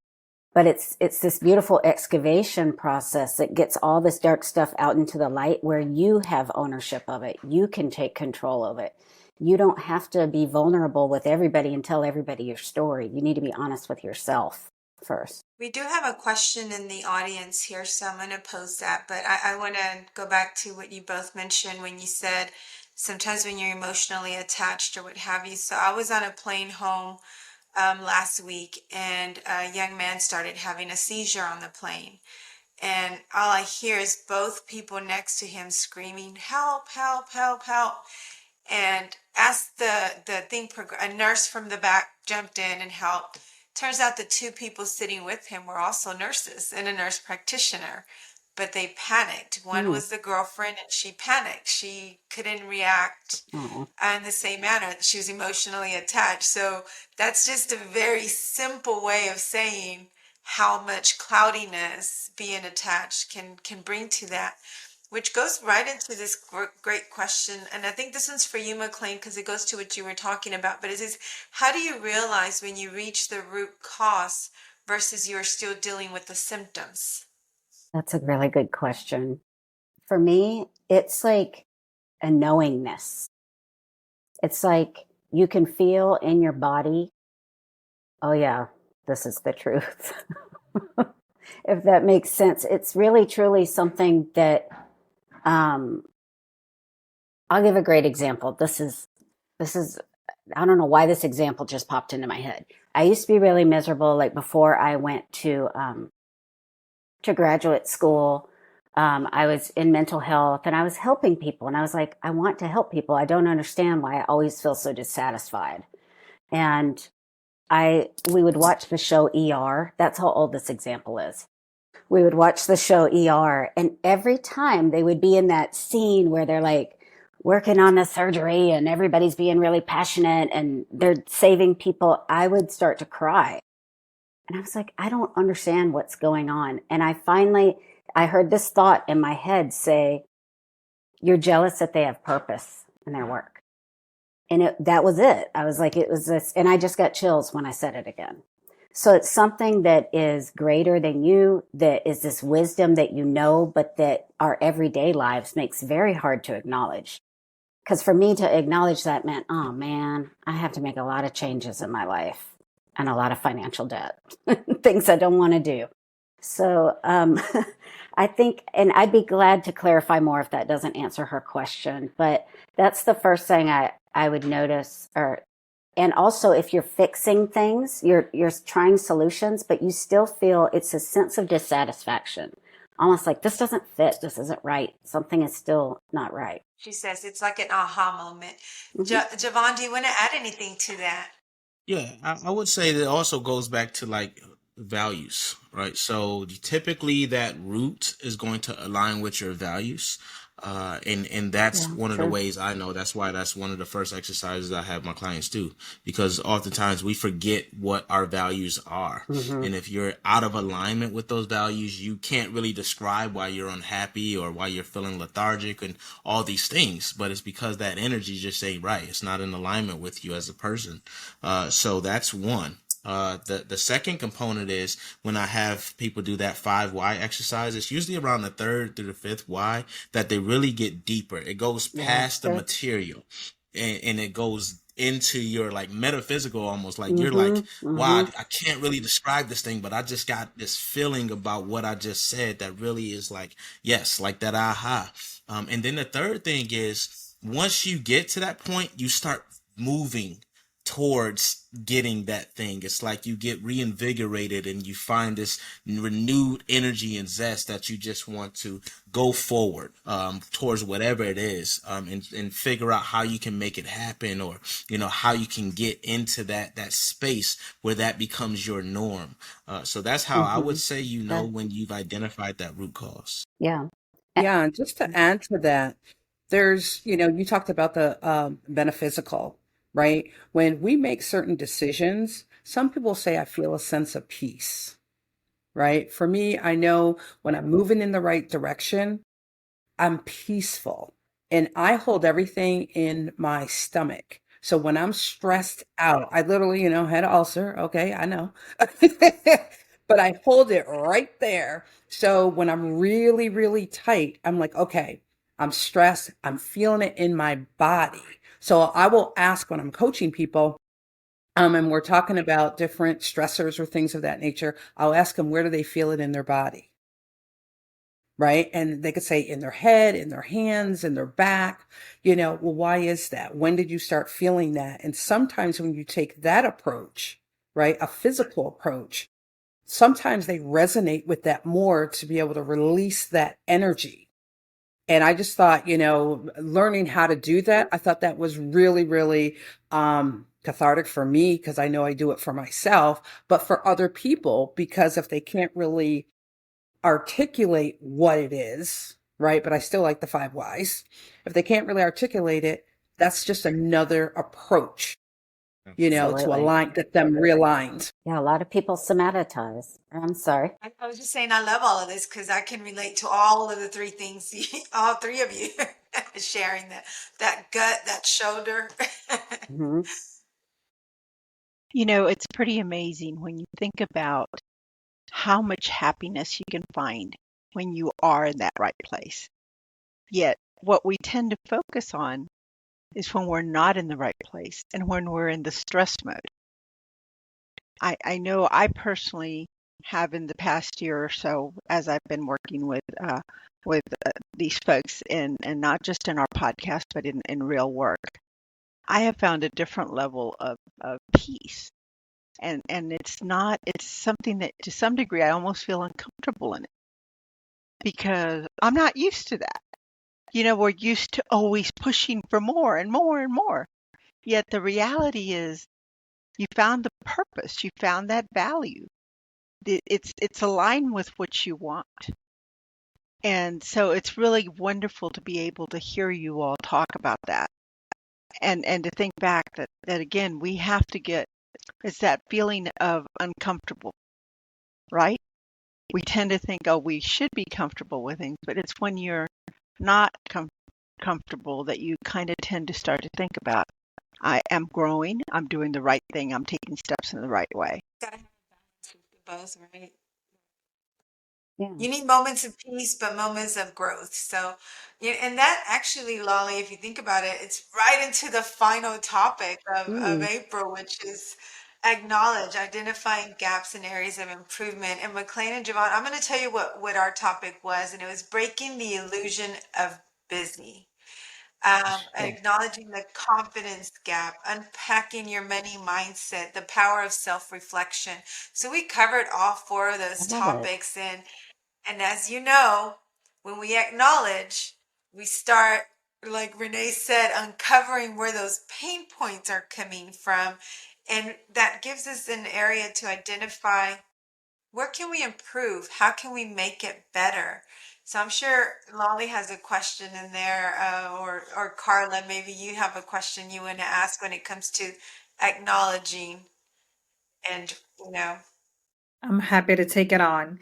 But it's this beautiful excavation process that gets all this dark stuff out into the light where you have ownership of it. You can take control of it. You don't have to be vulnerable with everybody and tell everybody your story. You need to be honest with yourself first. we do have a question in the audience here, so I'm going to pose that. But I want to go back to what you both mentioned when you said sometimes when you're emotionally attached or what have you. So I was on a plane home last week, and a young man started having a seizure on the plane. And all I hear is both people next to him screaming, "Help, help, help, help." And as the thing a nurse from the back jumped in and helped. Turns out the two people sitting with him were also nurses and a nurse practitioner, but they panicked. One was the girlfriend, and she panicked. She couldn't react in the same manner. She was emotionally attached. So that's just a very simple way of saying how much cloudiness being attached can bring to that. Which goes right into this great question. And I think this one's for you, McClain, because it goes to what you were talking about. But it is, how do you realize when you reach the root cause versus you're still dealing with the symptoms? That's a really good question. For me, it's like a knowingness. It's like you can feel in your body, oh yeah, this is the truth. If that makes sense. It's really truly something that I'll give a great example. This is I don't know why this example just popped into my head. I used to be really miserable, like before I went to graduate school. I was in mental health and I was helping people, and I was like, I want to help people. I don't understand why I always feel so dissatisfied. And we would watch the show ER. That's how old this example is. We would watch the show ER, and every time they would be in that scene where they're like working on the surgery and everybody's being really passionate and they're saving people, I would start to cry. And I was like, I don't understand what's going on. And I heard this thought in my head say, you're jealous that they have purpose in their work. And that was it. I was like, it was this, and I just got chills when I said it again. So it's something that is greater than you, that is this wisdom that you know, but that our everyday lives makes very hard to acknowledge. Because for me to acknowledge that meant, oh man, I have to make a lot of changes in my life and a lot of financial debt, things I don't want to do. So I think, and I'd be glad to clarify more if that doesn't answer her question, but that's the first thing I would notice. And also, if you're fixing things, you're trying solutions, but you still feel it's a sense of dissatisfaction. Almost like this doesn't fit, this isn't right. Something is still not right. She says it's like an aha moment. Jevon, do you want to add anything to that? Yeah, I would say that also goes back to like values, right? So typically that root is going to align with your values. And that's one of the ways I know. That's why that's one of the first exercises I have my clients do, because oftentimes we forget what our values are. And if you're out of alignment with those values, you can't really describe why you're unhappy or why you're feeling lethargic and all these things. But it's because that energy just ain't right. It's not in alignment with you as a person. So that's one. The second component is when I have people do that 5 why exercise, it's usually around the 3rd through the 5th why that they really get deeper. It goes past the material and it goes into your like metaphysical, almost like you're like, wow, I can't really describe this thing, but I just got this feeling about what I just said that really is like, yes, like that aha. And then the third thing is once you get to that point, you start moving towards getting that thing. It's like you get reinvigorated and you find this renewed energy and zest that you just want to go forward towards whatever it is, and figure out how you can make it happen, or how you can get into that space where that becomes your norm. So that's how I would say when you've identified that root cause. Yeah. Yeah, and just to add to that, There's, you talked about the metaphysical, right? When we make certain decisions, some people say, I feel a sense of peace, right? For me, I know when I'm moving in the right direction, I'm peaceful and I hold everything in my stomach. So when I'm stressed out, I literally, had an ulcer. Okay, I know. But I hold it right there. So when I'm really, really tight, I'm like, okay, I'm stressed. I'm feeling it in my body. So I will ask when I'm coaching people, and we're talking about different stressors or things of that nature, I'll ask them, where do they feel it in their body? Right. And they could say in their head, in their hands, in their back, well, why is that? When did you start feeling that? And sometimes when you take that approach, right, a physical approach, sometimes they resonate with that more to be able to release that energy. And I just thought, learning how to do that, I thought that was really, really cathartic for me because I know I do it for myself, but for other people, because if they can't really articulate what it is, right? But I still like the 5 whys. If they can't really articulate it, that's just another approach, to Absolutely. align, get them realigned. Yeah, a lot of people somatize. I'm sorry. I was just saying, I love all of this because I can relate to all of the three things, all three of you sharing that gut, that shoulder. hmm It's pretty amazing when you think about how much happiness you can find when you are in that right place. Yet, what we tend to focus on is when we're not in the right place and when we're in the stress mode. I know I personally have in the past year or so, as I've been working with these folks, and not just in our podcast, but in real work, I have found a different level of peace. And it's something that to some degree I almost feel uncomfortable in it because I'm not used to that. We're used to always pushing for more and more and more. Yet the reality is you found the purpose, you found that value. It's aligned with what you want. And so it's really wonderful to be able to hear you all talk about that and to think back that again we have to get it's that feeling of uncomfortable, right? We tend to think, oh, we should be comfortable with things, but it's when you're not comfortable that you kind of tend to start to think about, I am growing, I'm doing the right thing, I'm taking steps in the right way. Gotta have balance with both, right? Yeah. You need moments of peace, but moments of growth. So, and that actually, Lolly, if you think about it, it's right into the final topic of Mm. April, which is acknowledge, identifying gaps and areas of improvement. And McClain and Jevon, I'm going to tell you what our topic was, and it was breaking the illusion of busy. Acknowledging the confidence gap, unpacking your money mindset, the power of self-reflection. So we covered all four of I those love it. topics, and as you know, when we acknowledge, we start, like Renee said, uncovering where those pain points are coming from. And that gives us an area to identify where can we improve? How can we make it better? So I'm sure Lolly has a question in there, or Carla, maybe you have a question you want to ask when it comes to acknowledging and, I'm happy to take it on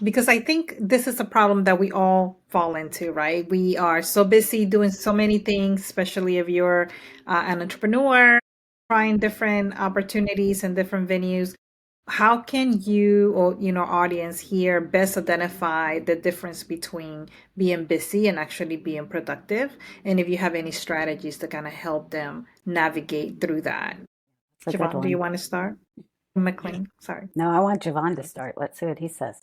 because I think this is a problem that we all fall into, right? We are so busy doing so many things, especially if you're an entrepreneur, trying different opportunities and different venues. How can you or audience here best identify the difference between being busy and actually being productive? And if you have any strategies to kind of help them navigate through that. It's a good Jevon, do you one. want to start? Yeah. McClain, sorry. No, I want Jevon to start. Let's see what he says.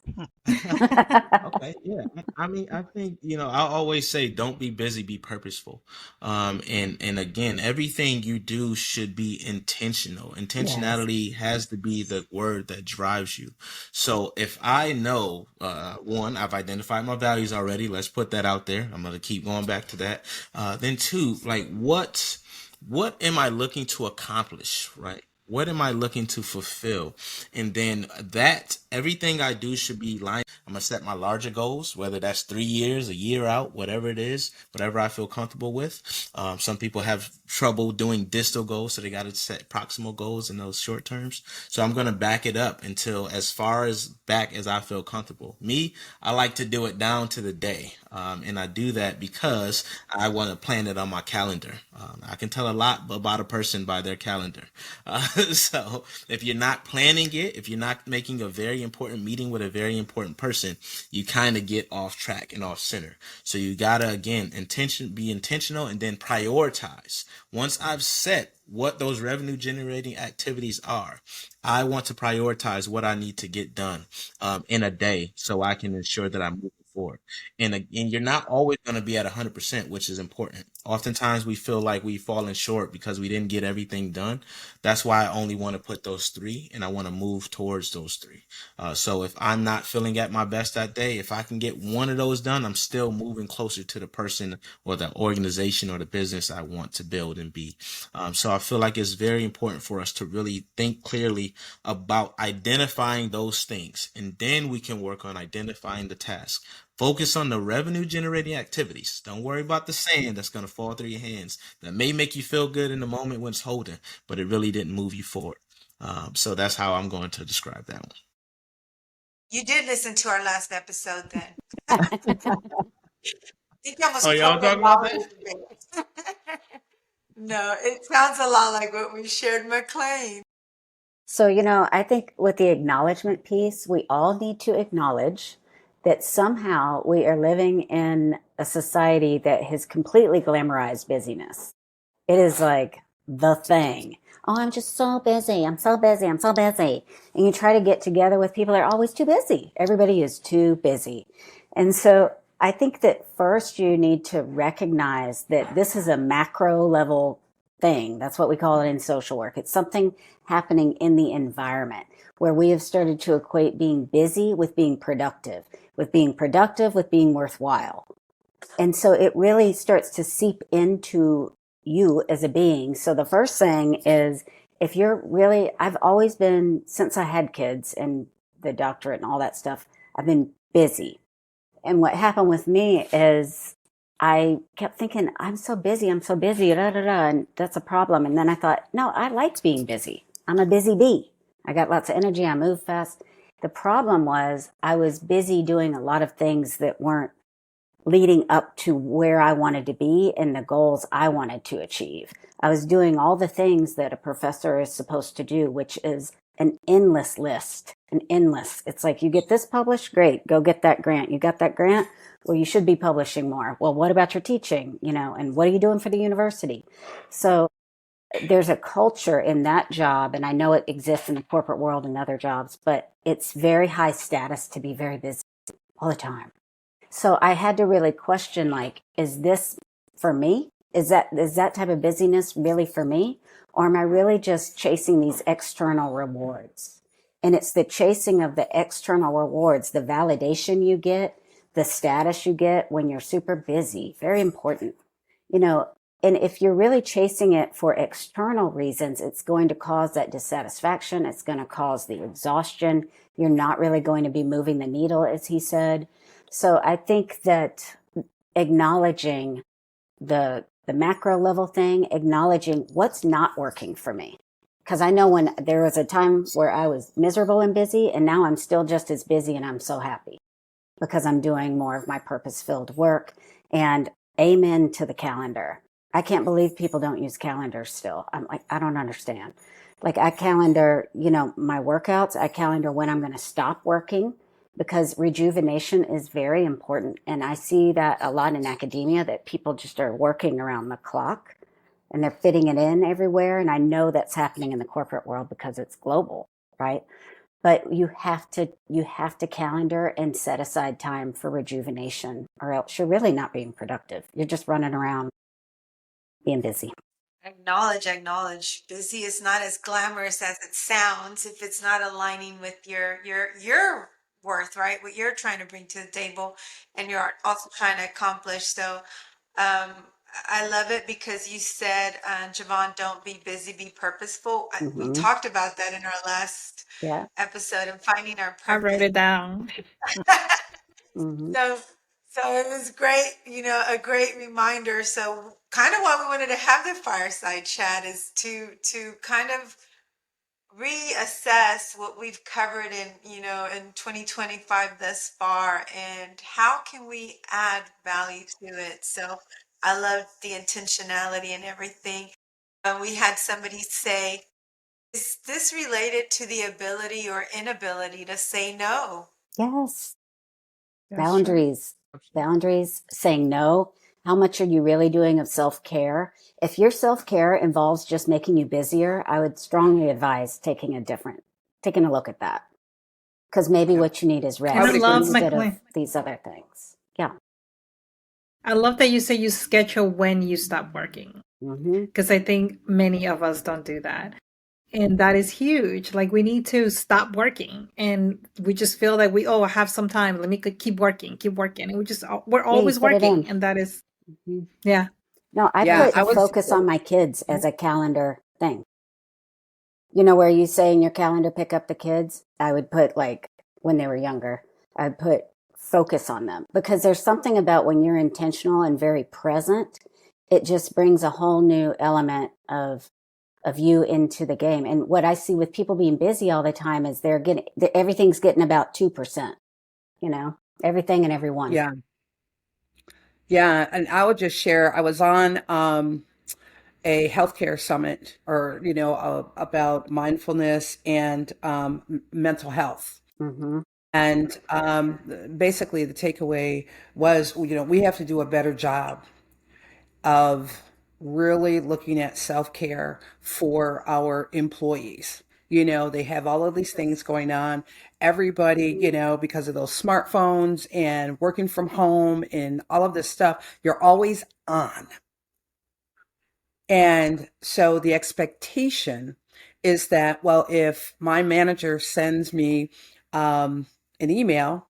Okay, yeah. I mean, I think, I always say don't be busy, be purposeful. And again, everything you do should be intentional. Yes. Intentionality has to be the word that drives you. So if I know, one, I've identified my values already, let's put that out there. I'm gonna keep going back to that. Then two, like what am I looking to accomplish, right? What am I looking to fulfill? And then that everything I do should be lined. I'm gonna set my larger goals, whether that's 3 years, a year out, whatever it is, whatever I feel comfortable with. Some people have trouble doing distal goals, so they got to set proximal goals in those short terms. So I'm gonna back it up until as far as back as I feel comfortable. Me, I like to do it down to the day, and I do that because I want to plan it on my calendar. I can tell a lot about a person by their calendar. So if you're not planning it, if you're not making a very important meeting with a very important person, you kind of get off track and off center. So you gotta, again, be intentional and then prioritize. Once I've set what those revenue generating activities are, I want to prioritize what I need to get done in a day so I can ensure that I'm moving forward. And you're not always going to be at 100%, which is important. Oftentimes we feel like we've fallen short because we didn't get everything done. That's why I only want to put those three, and I want to move towards those three. So if I'm not feeling at my best that day, if I can get one of those done, I'm still moving closer to the person or the organization or the business I want to build and be. So I feel like it's very important for us to really think clearly about identifying those things, and then we can work on identifying the task. Focus on the revenue generating activities. Don't worry about the sand that's going to fall through your hands. That may make you feel good in the moment when it's holding, but it really didn't move you forward. So that's how I'm going to describe that one. You did listen to our last episode then. I think you almost Oh, y'all covered talking about all that? the debate. No, it sounds a lot like what we shared McClain. So, I think with the acknowledgement piece, we all need to acknowledge that somehow we are living in a society that has completely glamorized busyness. It is like the thing. Oh, I'm just so busy. I'm so busy. I'm so busy. And you try to get together with people that are always too busy. Everybody is too busy. And so I think that first you need to recognize that this is a macro level thing. That's what we call it in social work. It's something happening in the environment where we have started to equate being busy with being productive, with being worthwhile. And so it really starts to seep into you as a being. So the first thing is, if you're really, I've always been, since I had kids and the doctorate and all that stuff, I've been busy. And what happened with me is I kept thinking, I'm so busy, da, da, da, and that's a problem. And then I thought, no, I like being busy. I'm a busy bee. I got lots of energy. I move fast. The problem was I was busy doing a lot of things that weren't leading up to where I wanted to be and the goals I wanted to achieve. I was doing all the things that a professor is supposed to do, which is an endless list, It's like, you get this published, great, go get that grant. You got that grant? Well, you should be publishing more. Well, what about your teaching? And what are you doing for the university? So there's a culture in that job, and I know it exists in the corporate world and other jobs, but it's very high status to be very busy all the time. So I had to really question, like, is this for me? Is that type of busyness really for me? Or am I really just chasing these external rewards? And it's the chasing of the external rewards, the validation you get, the status you get when you're super busy. Very important. And if you're really chasing it for external reasons, it's going to cause that dissatisfaction. It's going to cause the exhaustion. You're not really going to be moving the needle, as he said. So I think that acknowledging the macro level thing, acknowledging what's not working for me. Because I know when there was a time where I was miserable and busy, and now I'm still just as busy and I'm so happy because I'm doing more of my purpose-filled work. And amen to the calendar. I can't believe people don't use calendars still. I'm like, I don't understand. Like, I calendar, my workouts. I calendar when I'm going to stop working, because rejuvenation is very important. And I see that a lot in academia, that people just are working around the clock and they're fitting it in everywhere. And I know that's happening in the corporate world because it's global, right? But you have to calendar and set aside time for rejuvenation, or else you're really not being productive. You're just running around being busy. Acknowledge. Busy is not as glamorous as it sounds if it's not aligning with your worth, right? What you're trying to bring to the table and you're also trying to accomplish. So I love it because you said, Jevon, don't be busy, be purposeful. We Hmm. talked about that in our last Yeah. episode of finding our I wrote purpose. it down. Hmm. So, so it was great, a great reminder. So kind of why we wanted to have the fireside chat is to kind of reassess what we've covered in 2025 thus far, and how can we add value to it. So I love the intentionality and everything. We had somebody say, is this related to the ability or inability to say no? Yes. That's true. Boundaries, boundaries, saying no. How much are you really doing of self-care? If your self-care involves just making you busier, I would strongly advise taking a look at that. Because maybe Yeah, what you need is I And I would rest agree. love instead of McClain. these other things. Yeah. I love that you say you schedule when you stop working, Hmm. because I think many of us don't do that. And that is huge. Like we need to stop working and we just feel that I have some time. Let me keep working, keep working. And we're Yeah, you always fit it working. in. And that is, Hmm. yeah, No, I Yeah, that's put I just, was. focus on my kids as a calendar thing. You know, where you say in your calendar, pick up the kids? I would put like when they were younger, I'd put focus on them because there's something about when you're intentional and very present, it just brings a whole new element of you into the game. And what I see with people being busy all the time is everything's getting about 2%, you know, everything and everyone. Yeah, yeah, and I would just share. I was on a healthcare summit, or about mindfulness and mental health. Hmm. And basically, the takeaway was, we have to do a better job of really looking at self care for our employees. They have all of these things going on. Everybody, because of those smartphones and working from home and all of this stuff, you're always on. And so the expectation is that, well, if my manager sends me an email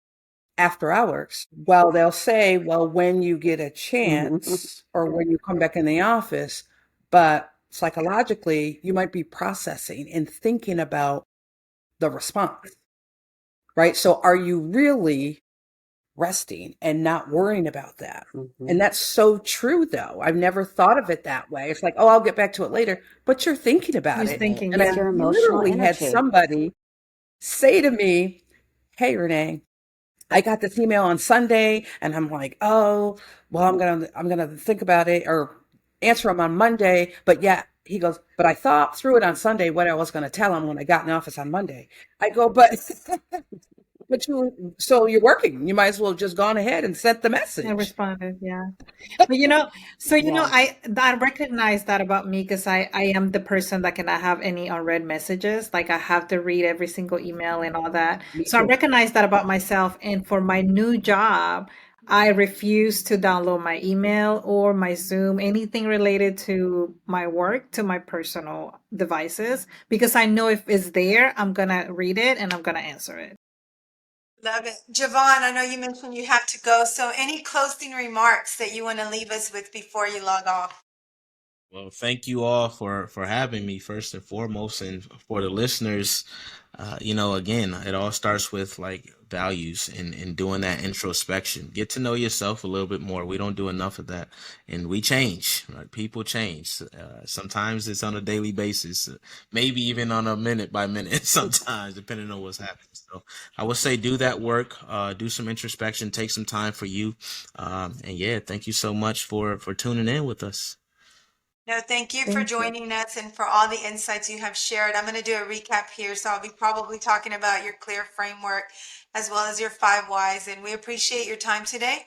after hours, well, they'll say, well, when you get a Hmm. chance or when you come back in the office, but psychologically, you might be processing and thinking about the response, right? So are you really resting and not worrying about that? Hmm. And that's so true, though. I've never thought of it that way. It's like, oh, I'll get back to it later, but you're thinking about he's it. Right. thinking, And I It's yeah. your emotional literally had energy. somebody say to me, hey, Renee, I got this email on Sunday, and I'm like, oh, well, I'm gonna think about it or answer him on Monday. But yeah, he goes, but I thought through it on Sunday what I was going to tell him when I got in the office on Monday. I go, but so you're working. You might as well have just gone ahead and sent the I message. responded, yeah. But Yeah. I recognize that about me because I am the person that cannot have any unread messages. Like I have to read every single email and all that. Me So I too. recognize that about myself. And for my new job, I refuse to download my email or my Zoom, anything related to my work, to my personal devices, because I know if it's there, I'm gonna read it and I'm gonna answer it. Love it. Javon, I know you mentioned you have to go. So any closing remarks that you want to leave us with before you log off? Well, thank you all for having me first and foremost, and for the listeners. Again, it all starts with like values and doing that introspection. Get to know yourself a little bit more. We don't do enough of that, and we change. Right? People change. Sometimes it's on a daily basis, maybe even on a minute by minute. Sometimes, depending on what's happening. So, I would say do that work. Do some introspection. Take some time for you. And yeah, thank you so much for tuning in with us. No, thank you for Thank you. joining us and for all the insights you have shared. I'm going to do a recap here. So I'll be probably talking about your clear framework as well as your five whys. And we appreciate your time today.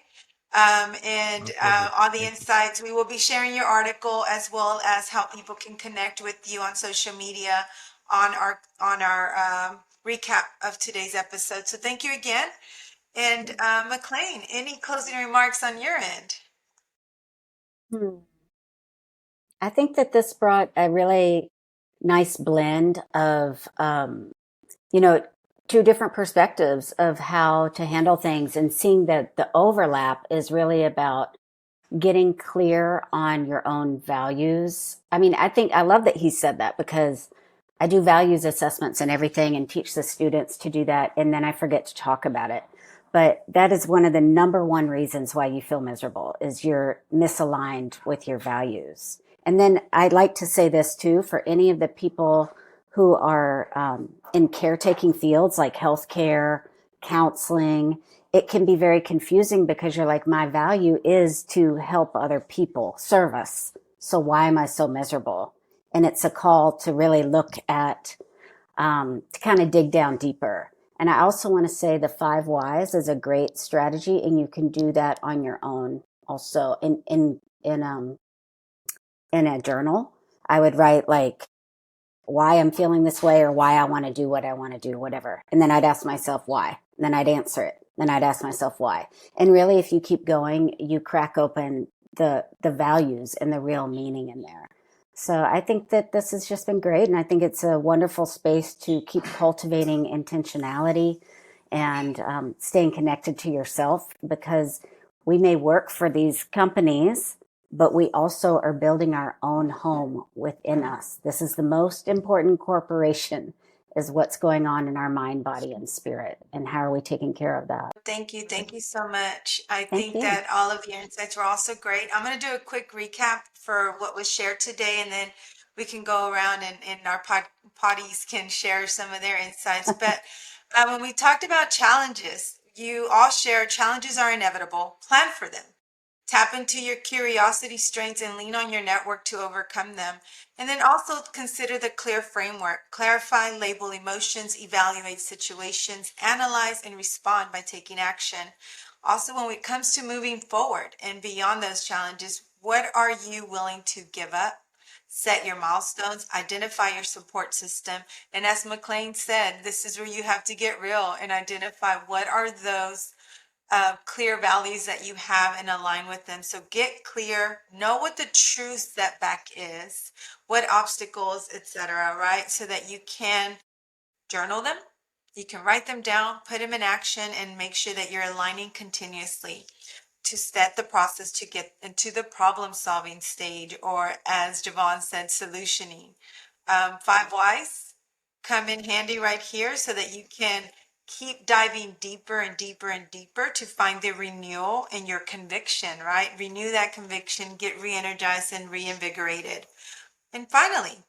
And My pleasure. all the Thank you. insights. We will be sharing your article as well as how people can connect with you on social media on our recap of today's episode. So thank you again. And McClain, any closing remarks on your end? Hmm. I think that this brought a really nice blend of, you know, two different perspectives of how to handle things and seeing that the overlap is really about getting clear on your own values. I mean, I love that he said that, because I do values assessments and everything and teach the students to do that. And then I forget to talk about it. But that is one of the number one reasons why you feel miserable, is you're misaligned with your values. And then I'd like to say this too, for any of the people who are in caretaking fields like healthcare, counseling, it can be very confusing, because you're like, my value is to help other people, service. So why am I so miserable? And it's a call to really look at, to kind of dig down deeper. And I also want to say the 5 whys is a great strategy, and you can do that on your own. Also, in a journal, I would write like why I'm feeling this way, or why I want to do what I want to do, whatever. And then I'd ask myself why. And then I'd answer it. Then I'd ask myself why. And really, if you keep going, you crack open the values and the real meaning in there. So I think that this has just been great. And I think it's a wonderful space to keep cultivating intentionality and staying connected to yourself, because we may work for these companies, but we also are building our own home within us. This is the most important corporation, is what's going on in our mind, body, and spirit. And how are we taking care of that? Thank you. Thank you so much. I Thank think you. that all of your insights were also great. I'm going to do a quick recap for what was shared today, and then we can go around and our potties can share some of their insights. But when we talked about challenges, you all shared challenges are inevitable. Plan for them. Tap into your curiosity strengths and lean on your network to overcome them. And then also consider the CLEAR framework. Clarify, label emotions, evaluate situations, analyze, and respond by taking action. Also, when it comes to moving forward and beyond those challenges, what are you willing to give up? Set your milestones, identify your support system. And as McClain said, this is where you have to get real and identify what are those clear values that you have and align with them. So get clear, know what the true setback is, what obstacles, etc., right? So that you can journal them, you can write them down, put them in action, and make sure that you're aligning continuously to set the process to get into the problem solving stage, or as Jevon said, solutioning. 5 whys come in handy right here so that you can keep diving deeper and deeper and deeper to find the renewal in your conviction, right? Renew that conviction, get re-energized and reinvigorated. And finally,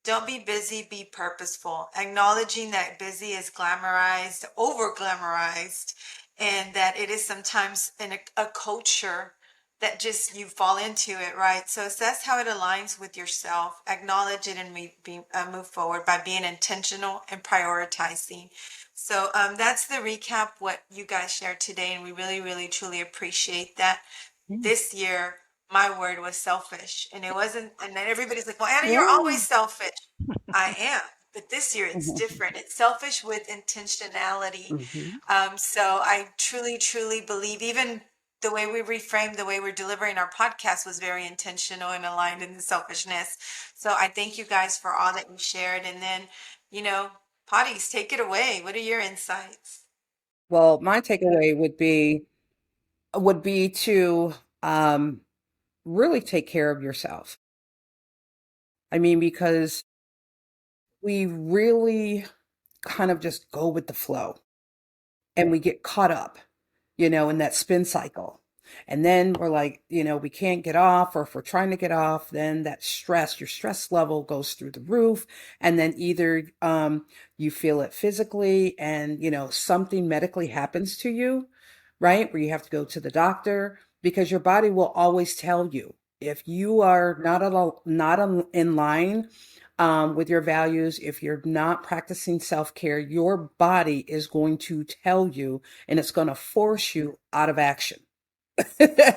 don't be busy, be purposeful. Acknowledging that busy is glamorized, over glamorized, and that it is sometimes in a culture that just you fall into it, right? So assess how it aligns with yourself, acknowledge it, and move forward by being intentional and prioritizing. So that's the recap, what you guys shared today, and we really, really, truly appreciate that. This year, my word was selfish, and it wasn't, and then everybody's like, well, Anna, you're always selfish. I am, but this year it's different. It's selfish with intentionality. So I truly, truly believe even the way we reframed, the way we're delivering our podcast was very intentional and aligned in the selfishness. So I thank you guys for all that you shared. And then, Potties, take it away. What are your insights? Well, my takeaway would be to really take care of yourself. I mean, because we really kind of just go with the flow, and we get caught up, in that spin cycle. And then we're like, we can't get off, or if we're trying to get off, then that your stress level goes through the roof. And then either you feel it physically and, something medically happens to you, right? Where you have to go to the doctor, because your body will always tell you if you are not in line with your values, if you're not practicing self-care, your body is going to tell you, and it's going to force you out of action.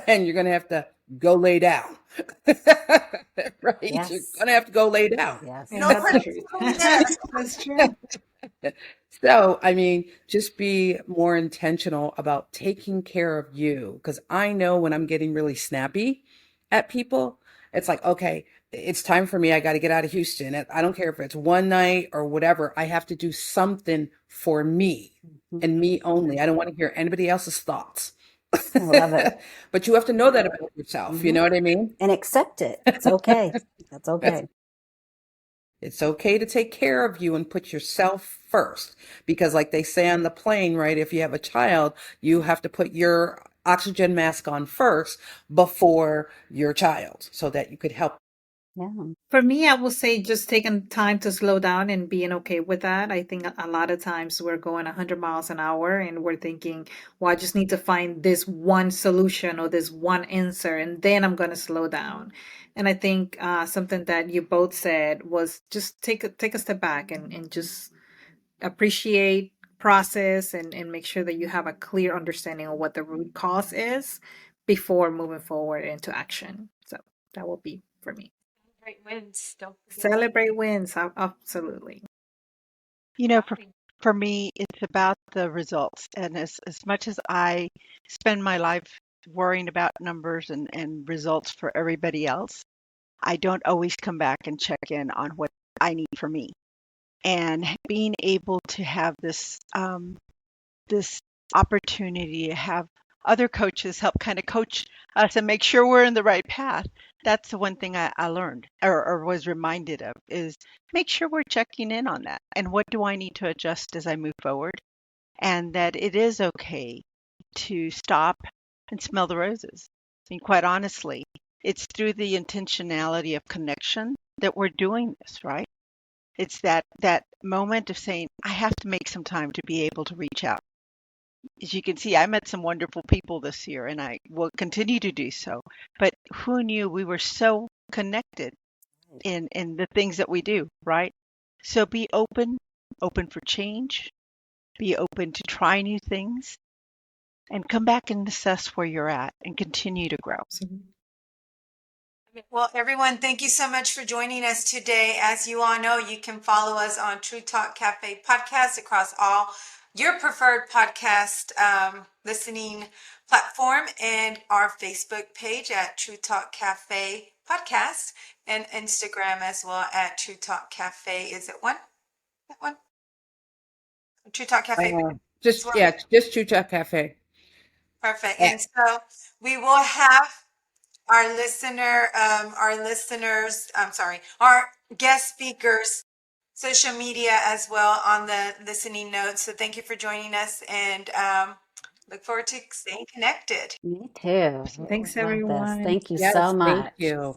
And you're going to have to go lay down. Right? Yes. You're going to have to go lay down. Yes. And that's true. That's true. So, I mean, just be more intentional about taking care of you. Because I know when I'm getting really snappy at people, it's like, okay, it's time for me. I got to get out of Houston. I don't care if it's one night or whatever. I have to do something for me and me only. I don't want to hear anybody else's thoughts. I love it. But you have to know that about yourself. You know what I mean? And accept it. It's okay. That's okay. It's okay to take care of you and put yourself first. Because, like they say on the plane, right? If you have a child, you have to put your oxygen mask on first before your child so that you could help. Yeah. For me, I will say just taking time to slow down and being okay with that. I think a lot of times we're going 100 miles an hour and we're thinking, well, I just need to find this one solution or this one answer, and then I'm going to slow down. And I think something that you both said was just take a step back and just appreciate process and make sure that you have a clear understanding of what the root cause is before moving forward into action. So that will be for me. Great wins. Don't forget. Celebrate wins. Absolutely. You know, for me, it's about the results. And as much as I spend my life worrying about numbers and results for everybody else, I don't always come back and check in on what I need for me. And being able to have this opportunity to have other coaches help kind of coach us and make sure we're in the right path. That's the one thing I learned or was reminded of is make sure we're checking in on that. And what do I need to adjust as I move forward? And that it is okay to stop and smell the roses. I mean, quite honestly, it's through the intentionality of connection that we're doing this, right? It's that moment of saying, I have to make some time to be able to reach out. As you can see, I met some wonderful people this year and I will continue to do so. But who knew we were so connected in the things that we do, right? So be open for change, be open to try new things, and come back and assess where you're at and continue to grow. Well, everyone, thank you so much for joining us today. As you all know, you can follow us on True Talk Cafe podcast across all your preferred podcast listening platform and our Facebook page at True Talk Cafe podcast and Instagram as well at True Talk Cafe. Is it one? That one? True Talk Cafe. Just True Talk Cafe. Perfect. And so we will have our our guest speakers social media as well on the listening notes. So thank you for joining us and look forward to staying connected. Me too. Thanks, Love this. everyone. Thank you Yes, so thank much. you.